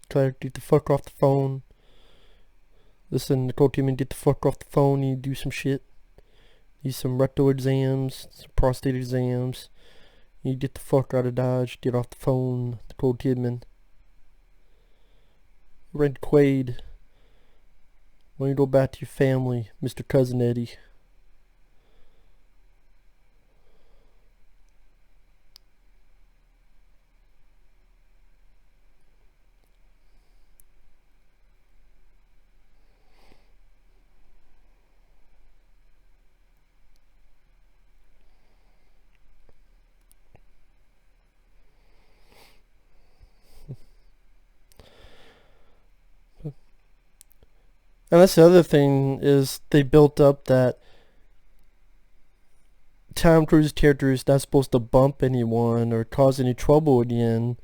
Claire, get the fuck off the phone. Listen, Nicole Kidman, get the fuck off the phone. You need to do some shit. Need some rectal exams, some prostate exams. You need to get the fuck out of Dodge. Get off the phone, Nicole Kidman. Red Quaid. Why don't you go back to your family, Mr. Cousin Eddie? And that's the other thing, is they built up that Tom Cruise's character is not supposed to bump anyone or cause any trouble again.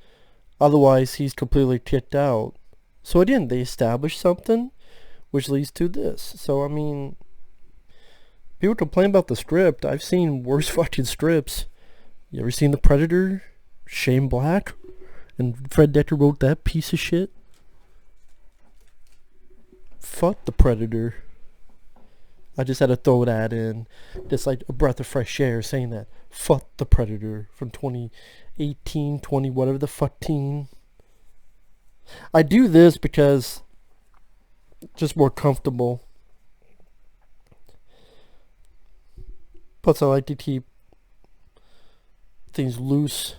Otherwise, he's completely kicked out. So again, they established something, which leads to this. So, I mean, people complain about the script. I've seen worse fucking scripts. You ever seen The Predator? Shane Black? And Fred Decker wrote that piece of shit? Fuck The Predator. I just had to throw that in. Just like a breath of fresh air saying that. Fuck The Predator from 2018, 20, whatever the fuck teen. I do this because it's just more comfortable. Plus I like to keep things loose.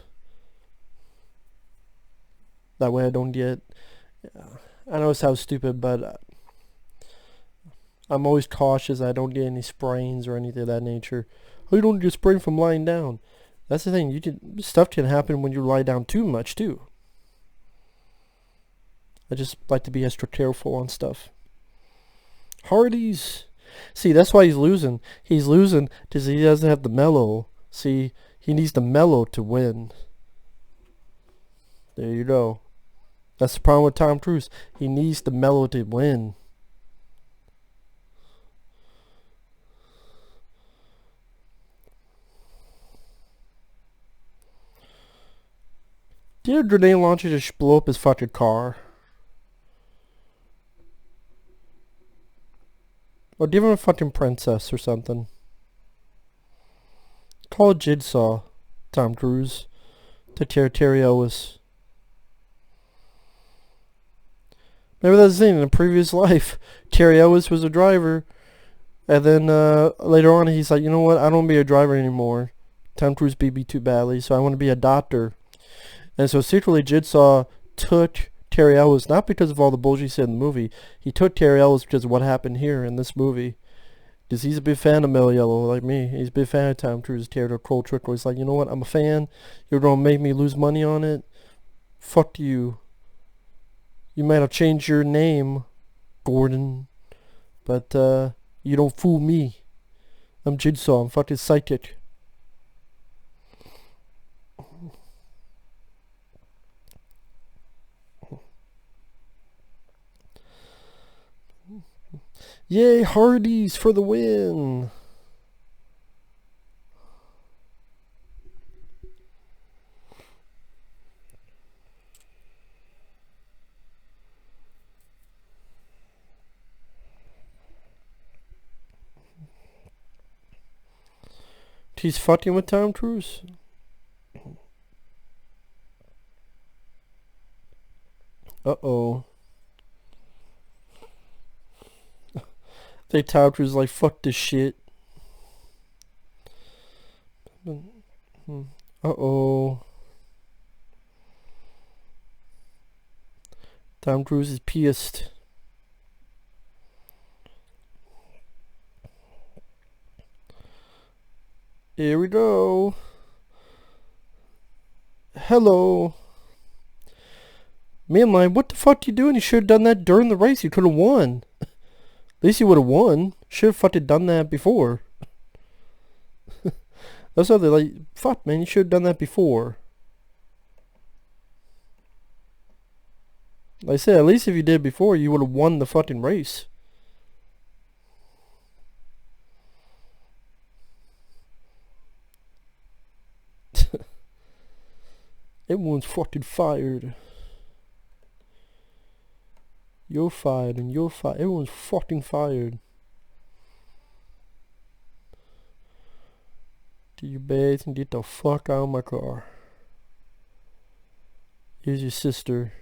That way I don't get... I know it sounds stupid, but... I'm always cautious I don't get any sprains or anything of that nature. Oh, you don't get sprained from lying down. That's the thing. Stuff can happen when you lie down too much too. I just like to be extra careful on stuff. Hardee's. See, that's why he's losing. He's losing because he doesn't have the mellow. See, he needs the mellow to win. There you go. That's the problem with Tom Cruise. He needs the mellow to win. Did a grenade launcher just blow up his fucking car? Or give him a fucking princess or something. Call it Jigsaw, Tom Cruise. To Terry Ellis. Remember that scene in a previous life? Terry Ellis was a driver. And then later on he's like, you know what? I don't want to be a driver anymore. Tom Cruise beat me too badly, so I want to be a doctor. And so secretly Jigsaw took Terry Ellis, not because of all the bullshit he said in the movie. He took Terry Ellis because of what happened here in this movie. Because he's a big fan of Mel Yellow, like me. He's a big fan of Tom Cruise's character, Cole Trickle. He's like, you know what? I'm a fan. You're gonna make me lose money on it. Fuck you. You might have changed your name, Gordon, but you don't fool me. I'm Jigsaw. I'm fucking psychic. Yay, Hardee's for the win. He's fucking with Tom Cruise. Uh-oh. I think Tom Cruise is like, fuck this shit. Uh-oh. Tom Cruise is pissed. Here we go. Hello. Man, like, what the fuck you doing? You should have done that during the race. You could have won. At least you would have won. Should have fucking done that before. That's what they're like, fuck, man, you should have done that before. Like I said, at least if you did before, you would have won the fucking race. Everyone's fucking fired. You're fired and you're fired. Everyone's fucking fired. Do your bags and get the fuck out of my car. Here's your sister.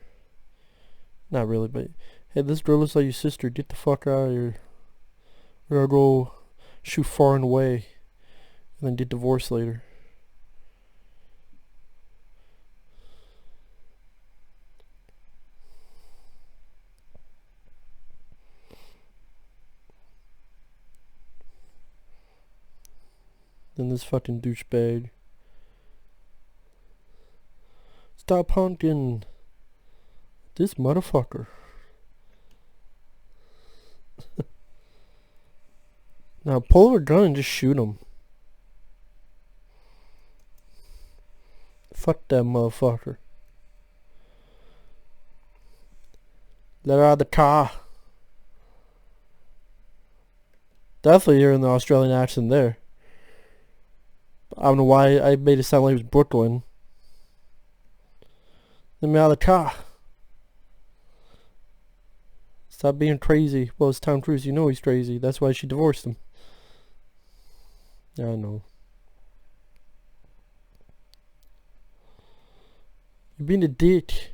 Not really, but hey, this girl looks like your sister. Get the fuck out of here. We're gonna go shoot far and away and then get divorced later. Then this fucking douchebag. Stop honking. This motherfucker. Now pull her gun and just shoot him. Fuck that motherfucker. Let her out of the car. Definitely hearing the Australian accent there. I don't know why I made it sound like it was Brooklyn. Let me out of the car. Stop being crazy. Well, it's Tom Cruise. You know he's crazy. That's why she divorced him. Yeah, I know. You're being a dick.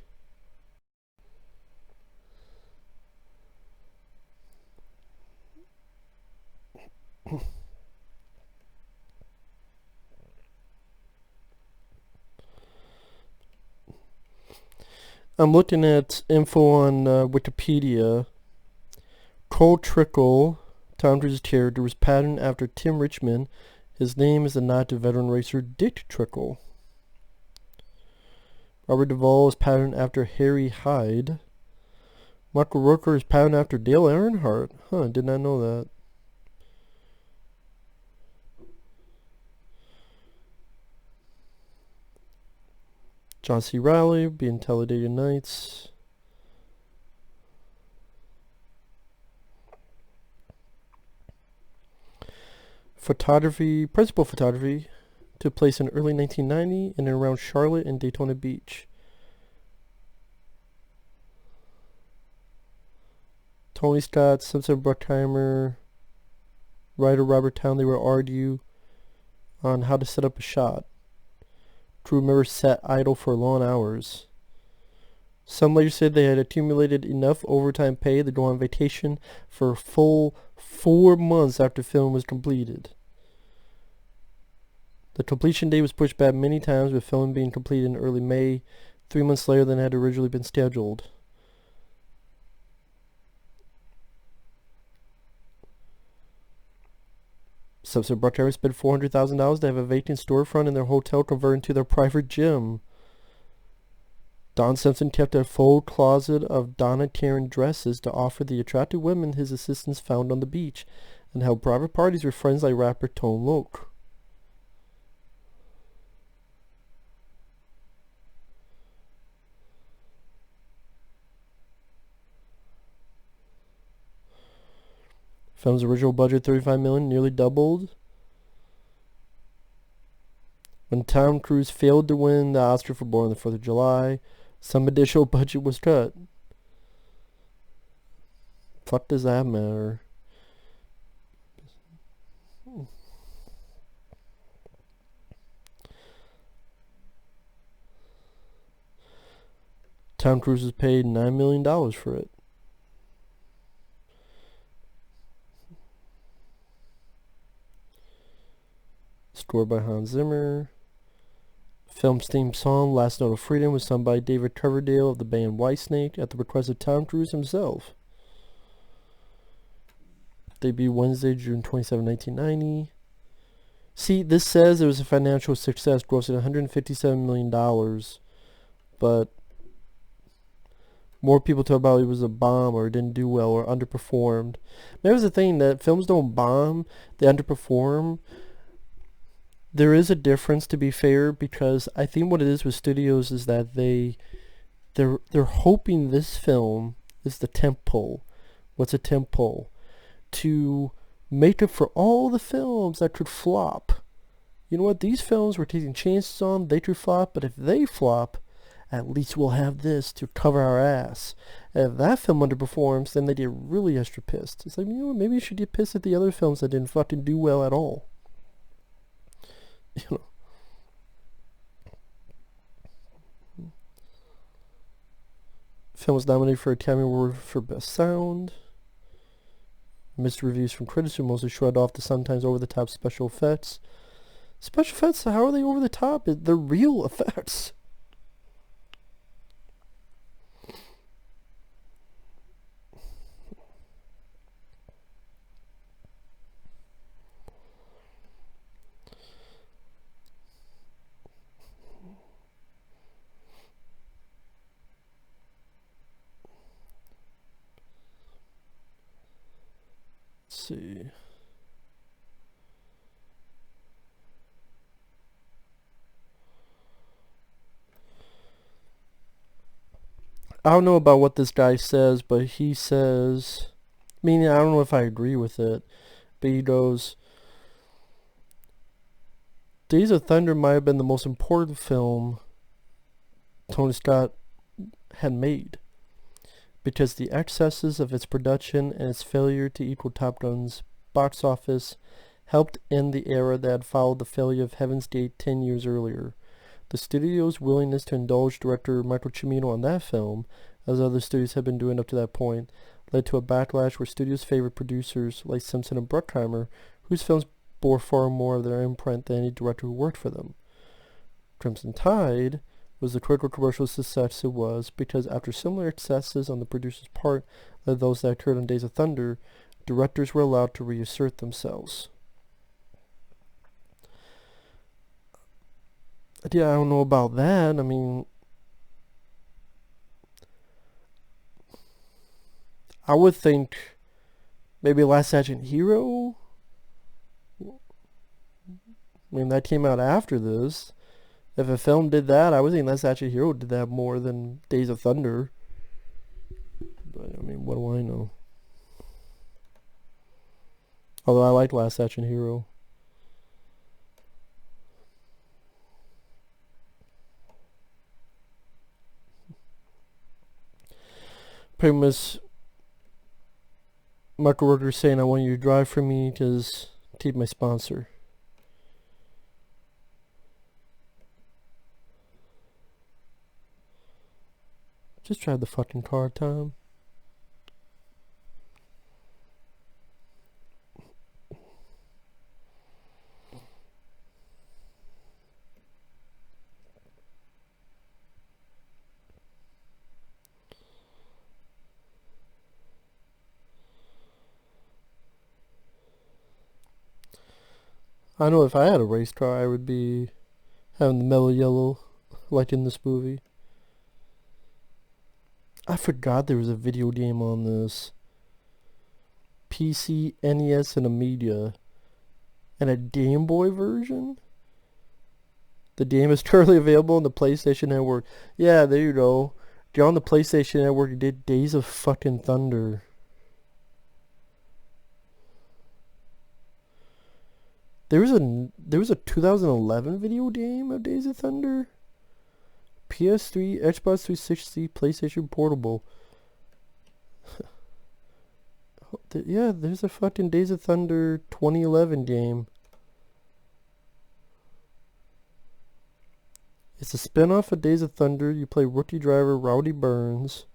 I'm looking at info on Wikipedia. Cole Trickle, Tom Cruise's character, was patterned after Tim Richmond. His name is a nod to veteran racer Dick Trickle. Robert Duvall is patterned after Harry Hyde. Michael Rooker is patterned after Dale Earnhardt. Huh, did not know that. John C. Reilly, being Talladega Nights. Principal photography took place in early 1990 in and around Charlotte and Daytona Beach. Tony Scott, Simpson Bruckheimer, writer Robert Townley will argue on how to set up a shot. Crew members sat idle for long hours. Some later said they had accumulated enough overtime pay to go on vacation for a full 4 months after film was completed. The completion date was pushed back many times, with film being completed in early May, 3 months later than had originally been scheduled. Simpson Bruckheimer spent $400,000 to have a vacant storefront in their hotel converted into their private gym. Don Simpson kept a full closet of Donna Karan dresses to offer the attractive women his assistants found on the beach, and held private parties with friends like rapper Tone Loc. Film's original budget, $35 million, nearly doubled. When Tom Cruise failed to win the Oscar for Born on the 4th of July, some additional budget was cut. Fuck does that matter? Tom Cruise was paid $9 million for it. Scored by Hans Zimmer. Film's theme song, Last Note of Freedom, was sung by David Coverdale of the band Whitesnake at the request of Tom Cruise himself. Debut Wednesday, June 27, 1990. See, this says it was a financial success, grossing $157 million, but more people talk about it was a bomb or it didn't do well or underperformed. That was the thing, that films don't bomb, they underperform. There is a difference, to be fair, because I think what it is with studios is that they're hoping this film is the tentpole. What's a tentpole? To make up for all the films that could flop. You know what? These films we're taking chances on, they could flop, but if they flop, at least we'll have this to cover our ass. And if that film underperforms, then they get really extra pissed. It's like, you know what? Maybe you should get pissed at the other films that didn't fucking do well at all. You know. Film was nominated for an Academy Award for Best Sound. Mixed reviews from critics who mostly shrugged off the sometimes over-the-top special effects. Special effects, how are they over the top? They're real effects. See. I don't know about what this guy says, but he says, meaning I don't know if I agree with it, but he goes, Days of Thunder might have been the most important film Tony Scott had made, because the excesses of its production and its failure to equal Top Gun's box office helped end the era that had followed the failure of Heaven's Gate 10 years earlier. The studio's willingness to indulge director Michael Cimino on that film, as other studios had been doing up to that point, led to a backlash where studios favored producers like Simpson and Bruckheimer, whose films bore far more of their imprint than any director who worked for them. Crimson Tide was the critical commercial success it was because after similar excesses on the producer's part like those that occurred on Days of Thunder, directors were allowed to reassert themselves. Yeah, I don't know about that. I mean, I would think maybe Last Action Hero. I mean, that came out after this. If a film did that, I would think Last Action Hero did that more than Days of Thunder. But, I mean, what do I know? Although I like Last Action Hero. Pretty much, Michael Rooker saying, I want you to drive for me because keep my sponsor. Just drive the fucking car, Tom. I know if I had a race car, I would be having the mellow yellow like in this movie. I forgot there was a video game on this. PC, NES, and Amiga. And a Game Boy version? The game is currently available on the PlayStation Network. Yeah, there you go. You're on the PlayStation Network, you did Days of fucking Thunder. There was a 2011 video game of Days of Thunder. PS3, Xbox 360, PlayStation Portable. Yeah, there's a fucking Days of Thunder 2011 game. It's a spin-off of Days of Thunder. You play rookie driver Rowdy Burns.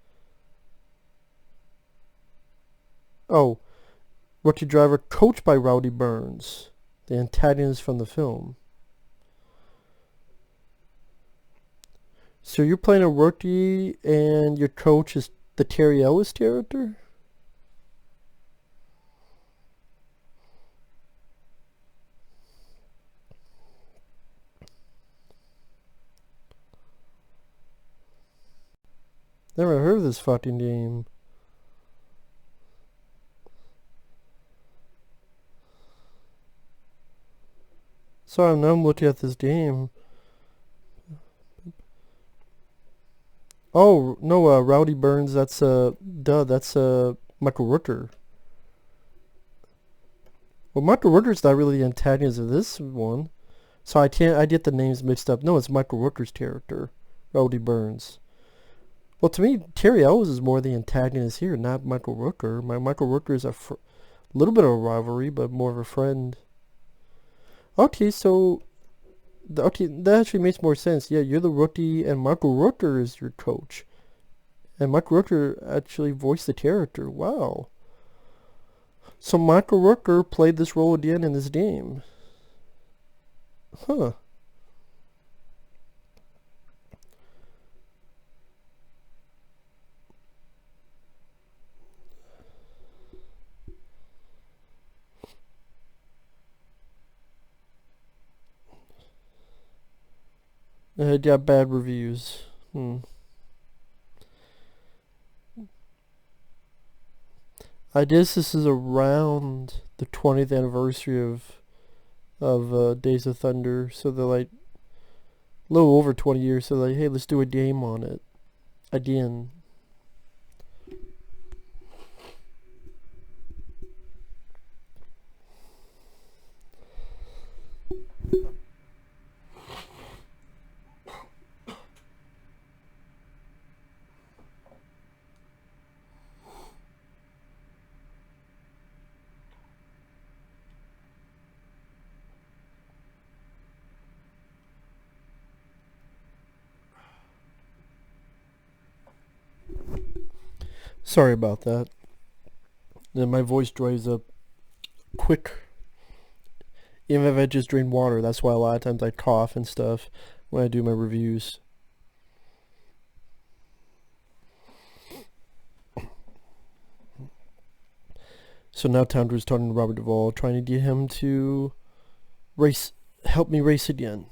Oh, rookie driver coached by Rowdy Burns, the antagonist from the film. So you're playing a rookie and your coach is the Terry Ellis character? Never heard of this fucking game. Sorry, now I'm looking at this game. Oh, no, Rowdy Burns, that's, that's, Michael Rooker. Well, Michael Rooker's not really the antagonist of this one. So I get the names mixed up. No, it's Michael Rooker's character, Rowdy Burns. Well, to me, Terry Ellis is more the antagonist here, not Michael Rooker. Michael Rooker is a little bit of a rivalry, but more of a friend. Okay, so okay, that actually makes more sense. Yeah, you're the rookie, and Michael Rooker is your coach, and Michael Rooker actually voiced the character. Wow. So Michael Rooker played this role again in this game. Huh. It got bad reviews. I guess this is around the 20th anniversary of Days of Thunder, so they're like a little over 20 years. So like, hey, let's do a game on it again. Sorry about that. And my voice dries up quick. Even if I just drink water, that's why a lot of times I cough and stuff when I do my reviews. So now Towndred's talking to Robert Duvall, trying to get him to help me race again.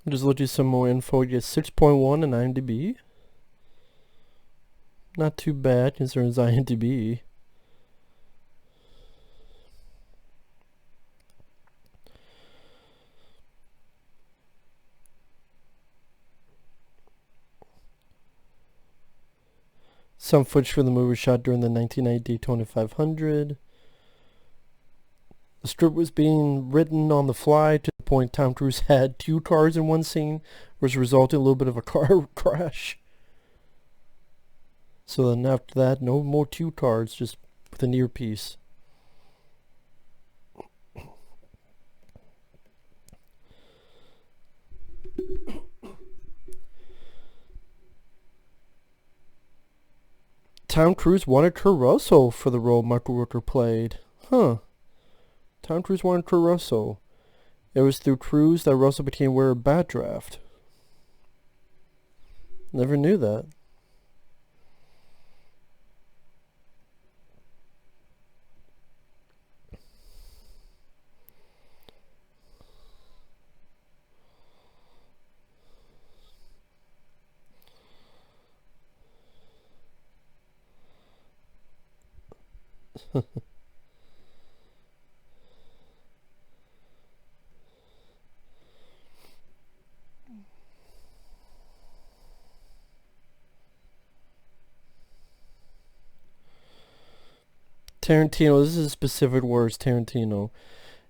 I'm just looking at some more info. You get 6.1 in IMDb. Not too bad considering it's IMDb. Some footage from the movie shot during the 1990 Daytona 500. The script was being written on the fly to the point Tom Cruise had 2 cars in one scene, which resulted in a little bit of a car crash. So then after that, no more 2 cars, just with an earpiece. Tom Cruise wanted Kurt Russell for the role Michael Rooker played. Huh. Tom Cruise wanted Kurt Russell. It was through Cruise that Russell became aware of Bad Draft. Never knew that. Tarantino, this is specific words, Tarantino.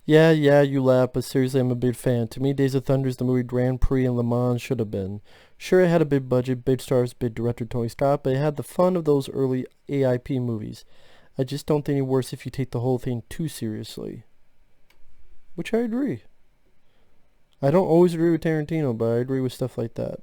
Yeah, you laugh, but seriously, I'm a big fan. To me, Days of Thunder is the movie Grand Prix and Le Mans should have been. Sure, it had a big budget, big stars, big director Tony Scott, but it had the fun of those early AIP movies. I just don't think it's worse if you take the whole thing too seriously. Which I agree. I don't always agree with Tarantino, but I agree with stuff like that.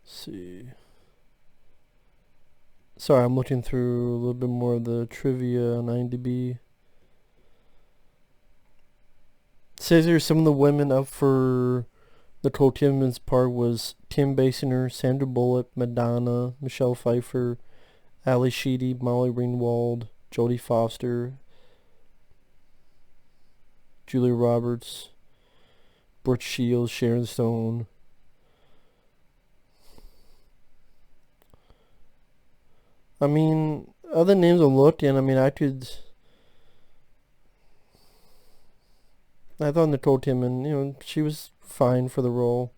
See. Sorry, I'm looking through a little bit more of the trivia on IMDb. It says here some of the women up for Nicole Kidman's part was Kim Basinger, Sandra Bullock, Madonna, Michelle Pfeiffer, Ali Sheedy, Molly Ringwald, Jodie Foster, Julia Roberts, Brooke Shields, Sharon Stone. I mean, other names I'm looking, I mean, I thought Nicole Kidman, she was fine for the role.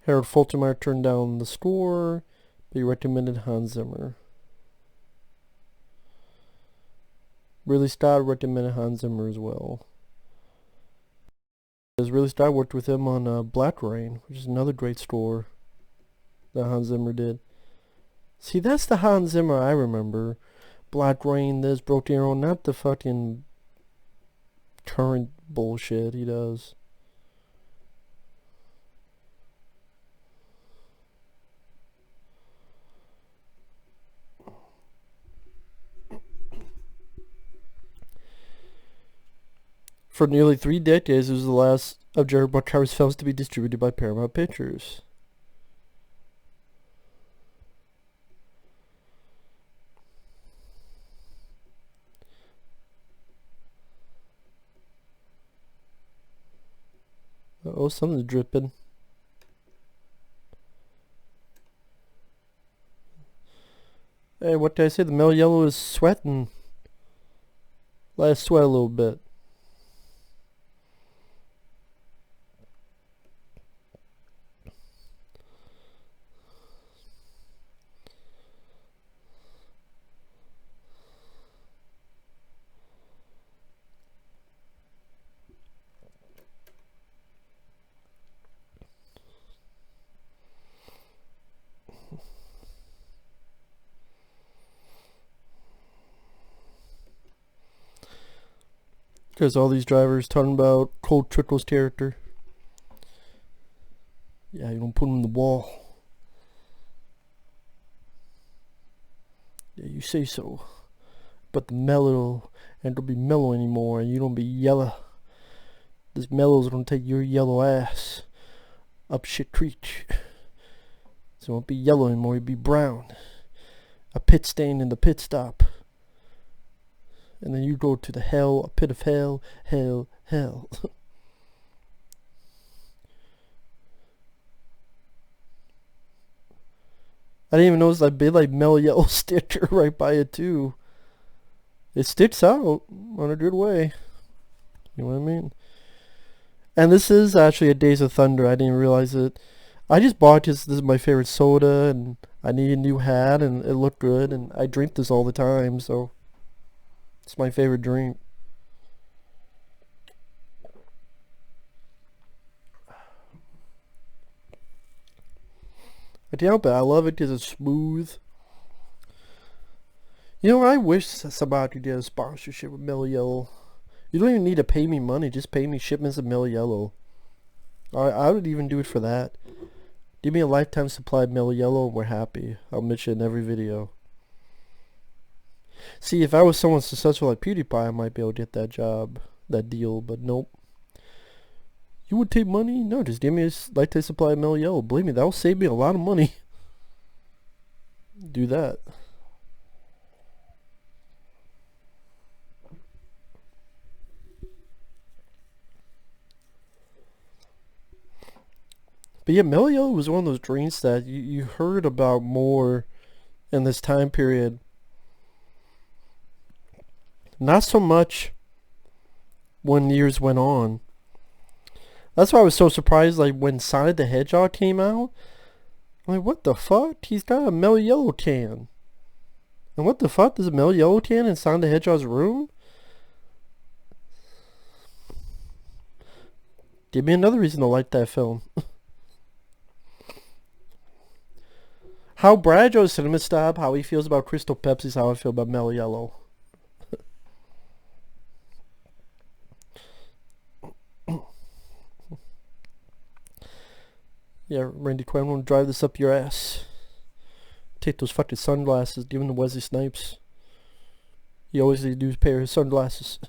Harold Faltermeyer turned down the score, but he recommended Hans Zimmer. Ridley Scott recommended Hans Zimmer as well. Because Ridley Scott worked with him on Black Rain, which is another great score that Hans Zimmer did. See, that's the Hans Zimmer I remember. Black Rain, this, Broken Arrow, not the fucking current bullshit he does. For nearly 3 decades, it was the last of Jerry Bruckheimer's films to be distributed by Paramount Pictures. Uh-oh, something's dripping. Hey, what did I say? The Mellow Yellow is sweating. Let it sweat a little bit. Because all these drivers talking about Cole Trickle's character. Yeah, you don't put him in the wall. Yeah, you say so. But the mellow ain't gonna be mellow anymore, and you don't be yellow. This mellow's gonna take your yellow ass up shit creek. So it won't be yellow anymore, it'll be brown. A pit stain in the pit stop. And then you go to the hell, a pit of hell, hell, hell. I didn't even notice that big like mellow yellow sticker right by it too. It sticks out on a good way. You know what I mean? And this is actually a Days of Thunder. I didn't realize it. I just bought this. This is my favorite soda, and I need a new hat, and it looked good, and I drink this all the time, so it's my favorite drink. I can't help it. I love it because it's smooth. You know, I wish somebody did a sponsorship with Mellow Yellow. You don't even need to pay me money. Just pay me shipments of Mellow Yellow. I would even do it for that. Give me a lifetime supply of Mellow Yellow and we're happy. I'll mention it in every video. See, if I was someone successful like PewDiePie, I might be able to get that job, that deal, but nope. You would take money? No, just give me a lifetime supply of Mellow Yellow. Believe me, that will save me a lot of money. Do that. But yeah, Mellow Yellow was one of those drinks that you heard about more in this time period. Not so much when years went on. That's why I was so surprised, like, when Sonic the Hedgehog came out. I'm like, what the fuck? He's got a Mellow Yellow can. And what the fuck? There's a Mellow Yellow can in Sonic the Hedgehog's room? Give me another reason to like that film. How Brad Joe's Cinema Stab, how he feels about Crystal Pepsi is how I feel about Mellow Yellow. Yeah, Randy Quaid, I'm gonna drive this up your ass. Take those fucking sunglasses, give them to Wesley Snipes. He always needs to do a pair of sunglasses.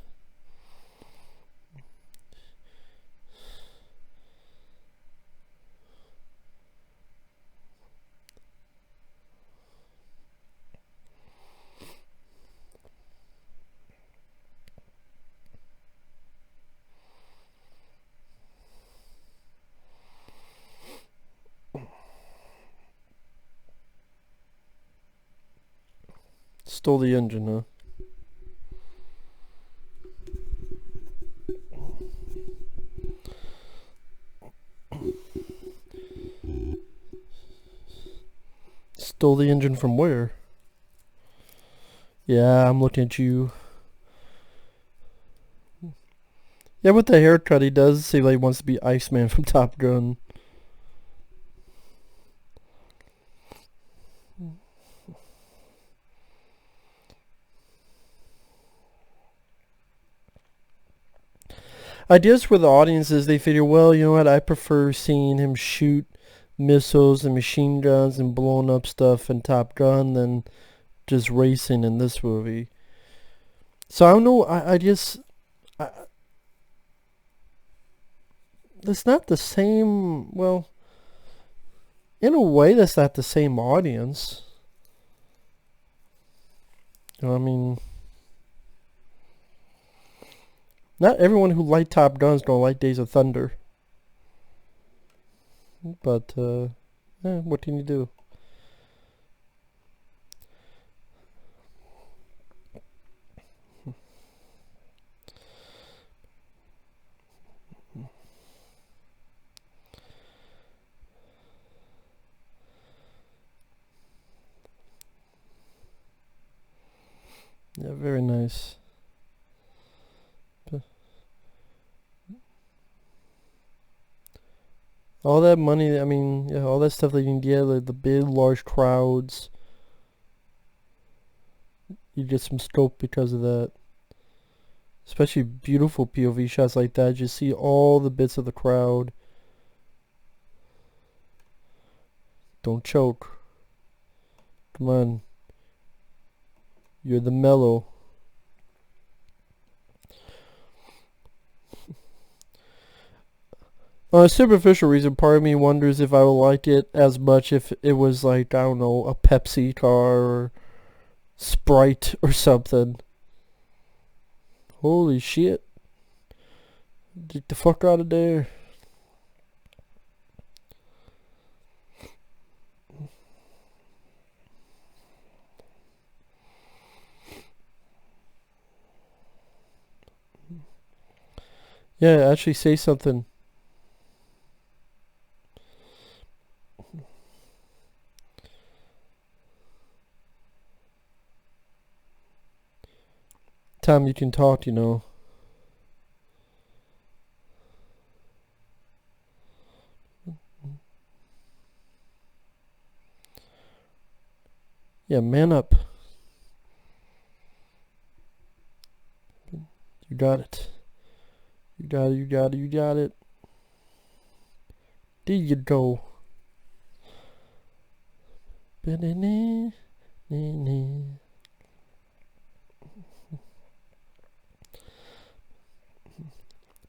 Stole the engine, huh? Stole the engine from where? Yeah, I'm looking at you. Yeah, with the haircut, he does seem like he wants to be Iceman from Top Gun. Ideas for the audiences, they figure, well, you know what, I prefer seeing him shoot missiles and machine guns and blowing up stuff in Top Gun than just racing in this movie. So I don't know, I just... It's not the same, well, in a way that's not the same audience. You know, I mean... Not everyone who liked Top Gun is gonna like Days of Thunder. But, what can you do? Yeah, very nice. All that money, I mean, yeah, all that stuff that you can get, like the big, large crowds, you get some scope because of that. Especially beautiful POV shots like that, you see all the bits of the crowd. Don't choke. Come on. You're the mellow. On a superficial reason, part of me wonders if I would like it as much if it was like, I don't know, a Pepsi car or Sprite or something. Holy shit. Get the fuck out of there. Yeah, actually say something. time you can talk, you know. Yeah, man up. You got it. You got it, you got it, you got it. There you go.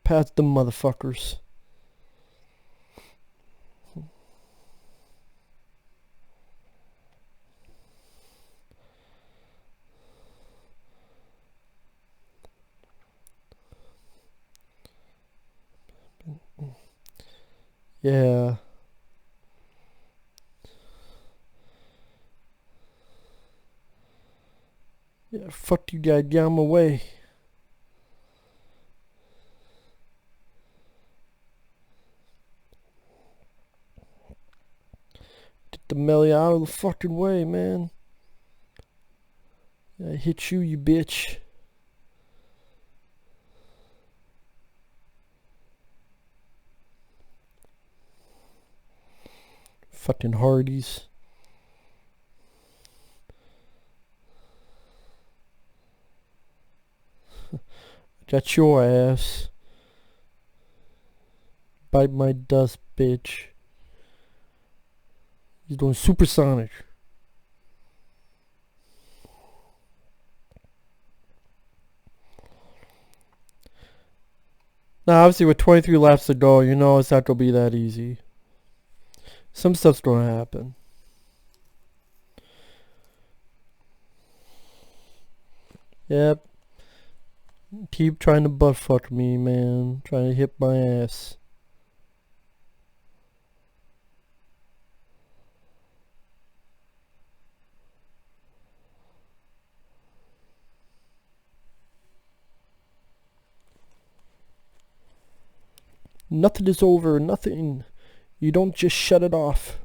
Pass the motherfuckers. Yeah. Yeah, fuck you guys, get out my way. Get the Melly out of the fucking way, man. I hit you, you bitch. Fucking Hardys. Got your ass. Bite my dust, bitch. He's doing supersonic. Now, obviously, with 23 laps to go, you know it's not gonna be that easy. Some stuff's gonna happen. Yep. Keep trying to butt fuck me, man. Trying to hit my ass. Nothing is over. Nothing. You don't just shut it off.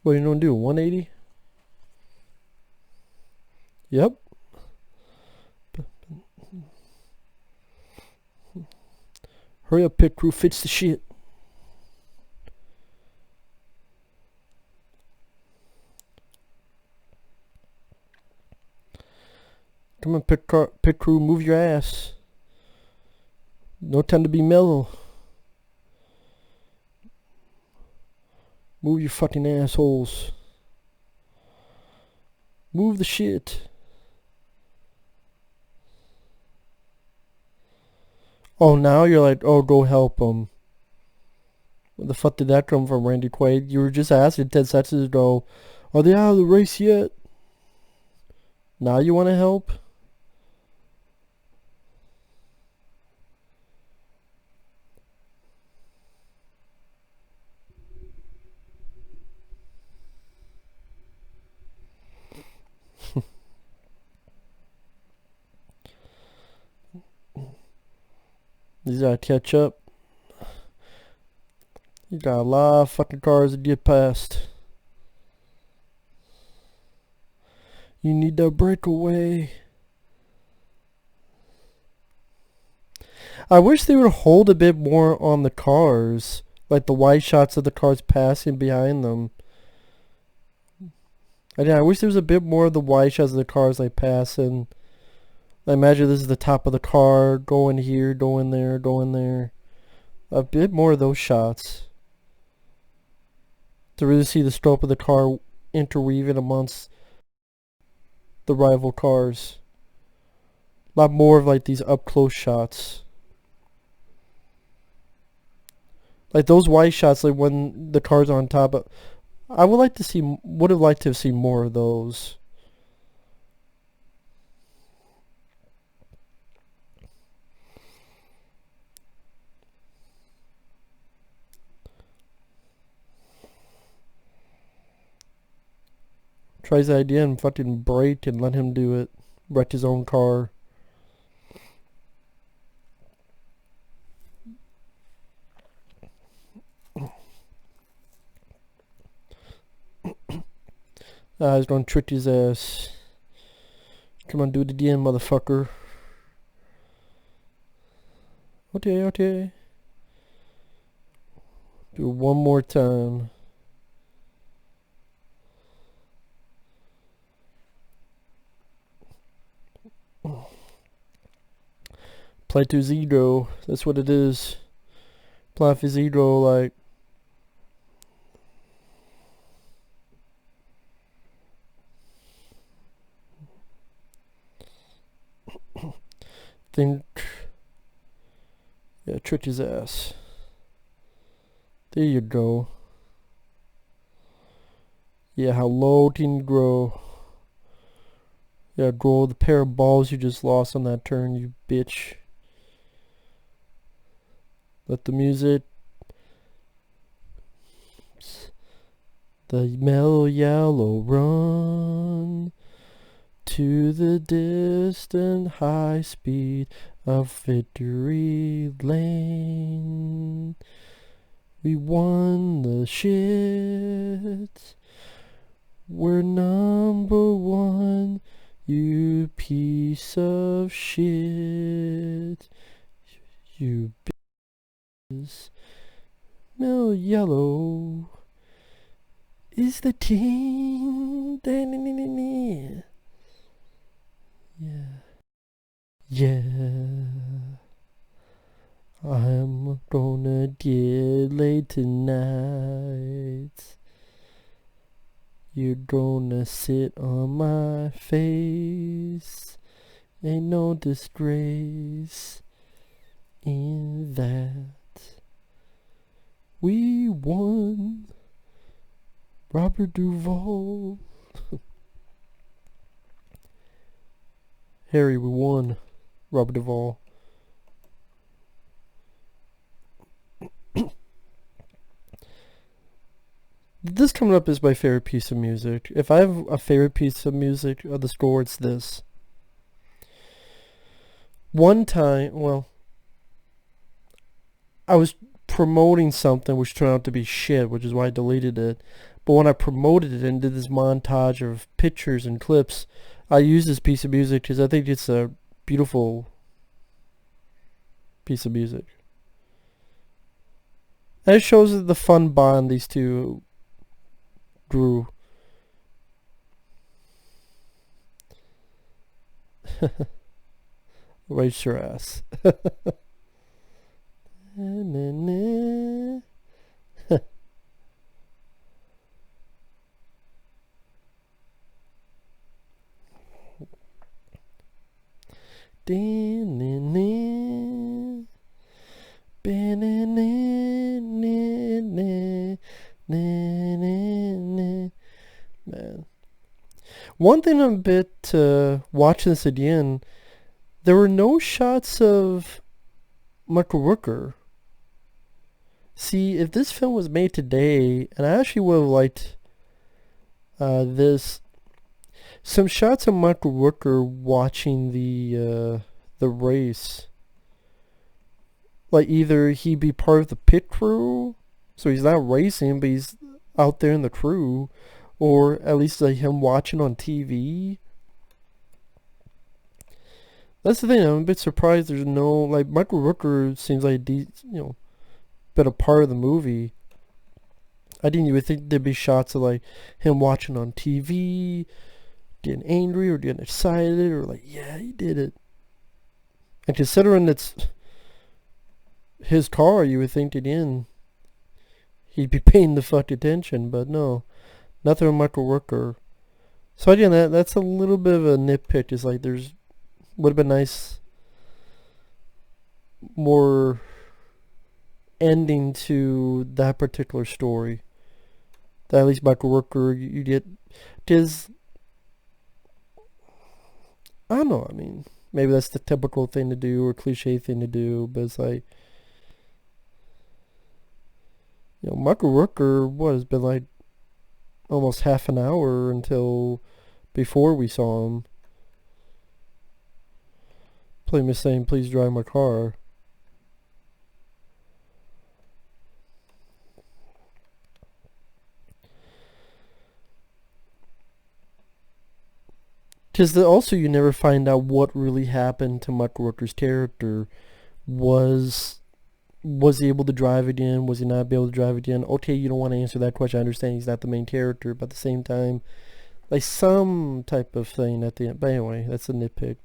What are you gonna do? 180? Yep. Hurry up, pit crew. Fix the shit. Come on, pit crew. Move your ass. No time to be mellow. Move your fucking assholes. Move the shit. Oh, now you're like, oh, go help them. Where the fuck did that come from, Randy Quaid? You were just asking 10 seconds ago, are they out of the race yet? Now you want to help? These gotta catch up. You got a lot of fucking cars to get past. You need to break away. I wish they would hold a bit more on the cars. Like the wide shots of the cars passing behind them. I wish there was a bit more of the wide shots of the cars like passing. I imagine this is the top of the car, going here, going there, going there. A bit more of those shots. To really see the scope of the car interweaving amongst the rival cars. A lot more of like these up close shots. Like those wide shots, like when the car's on top of, I would have liked to have seen more of those. Tries the idea and fucking brake and let him do it. Wrecked his own car. I was gonna trick his ass. Come on, do it again, motherfucker. Okay, okay. Do it one more time. Play to zero. That's what it is. Play for zero, like. Then. Yeah, trick his ass. There you go. Yeah, how low can you grow? Yeah, grow the pair of balls you just lost on that turn, you bitch. Let the music. The mellow yellow run to the distant high speed of victory lane. We won the shit. We're number one, you piece of shit. You bitches. Mellow yellow is the team. Yeah. Yeah. I'm gonna get laid tonight. You're gonna sit on my face. Ain't no disgrace in that. We won. Robert Duvall. Harry, we won. Robert Duvall. This coming up is my favorite piece of music. If I have a favorite piece of music of the score, it's this. One time, well, I was promoting something which turned out to be shit, which is why I deleted it. But when I promoted it and did this montage of pictures and clips, I used this piece of music because I think it's a beautiful piece of music. And it shows the fun bond these two grew. Raise your ass. Man. One thing I'm a bit watching this again, there were no shots of Michael Rooker. See, if this film was made today, and I actually would have liked this, some shots of Michael Rooker watching the race. Like either he be part of the pit crew, so he's not racing, but he's out there in the crew, or at least like him watching on TV. That's the thing. I'm a bit surprised there's no, like, Michael Rooker seems like been a part of the movie. I didn't even think there'd be shots of like him watching on TV, getting angry or getting excited or like, yeah, he did it. And considering it's his car, you would think he'd be paying the fuck attention, but no, nothing with Michael Rooker. So again, that's a little bit of a nitpick. It's like would have been nice more ending to that particular story. That at least Michael Rooker, you get, because I don't know. I mean, maybe that's the typical thing to do or cliche thing to do, but it's like, Michael Rooker, what, has been like almost half an hour until before we saw him. Play me saying, please drive my car. Because also you never find out what really happened to Michael Rooker's character. Was he able to drive again? Was he not able to drive again? Okay, you don't want to answer that question. I understand he's not the main character, but at the same time, like some type of thing at the end. But anyway, that's a nitpick.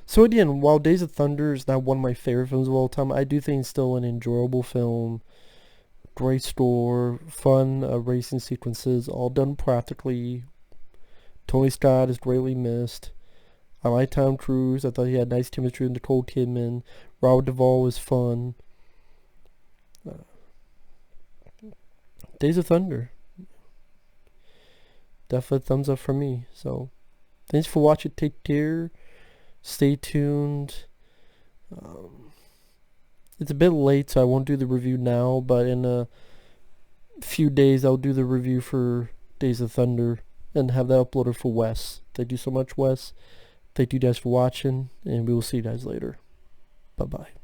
So again, while Days of Thunder is not one of my favorite films of all time, I do think it's still an enjoyable film. Great score, fun racing sequences, all done practically. Tony Scott is greatly missed. I like Tom Cruise. I thought he had nice chemistry with Nicole Kidman. Robert Duvall was fun. Days of Thunder. Definitely thumbs up for me. So, thanks for watching. Take care. Stay tuned. It's a bit late, so I won't do the review now, but in a few days I'll do the review for Days of Thunder and have that uploaded for Wes. Thank you so much, Wes. Thank you guys for watching, and we will see you guys later. Bye-bye.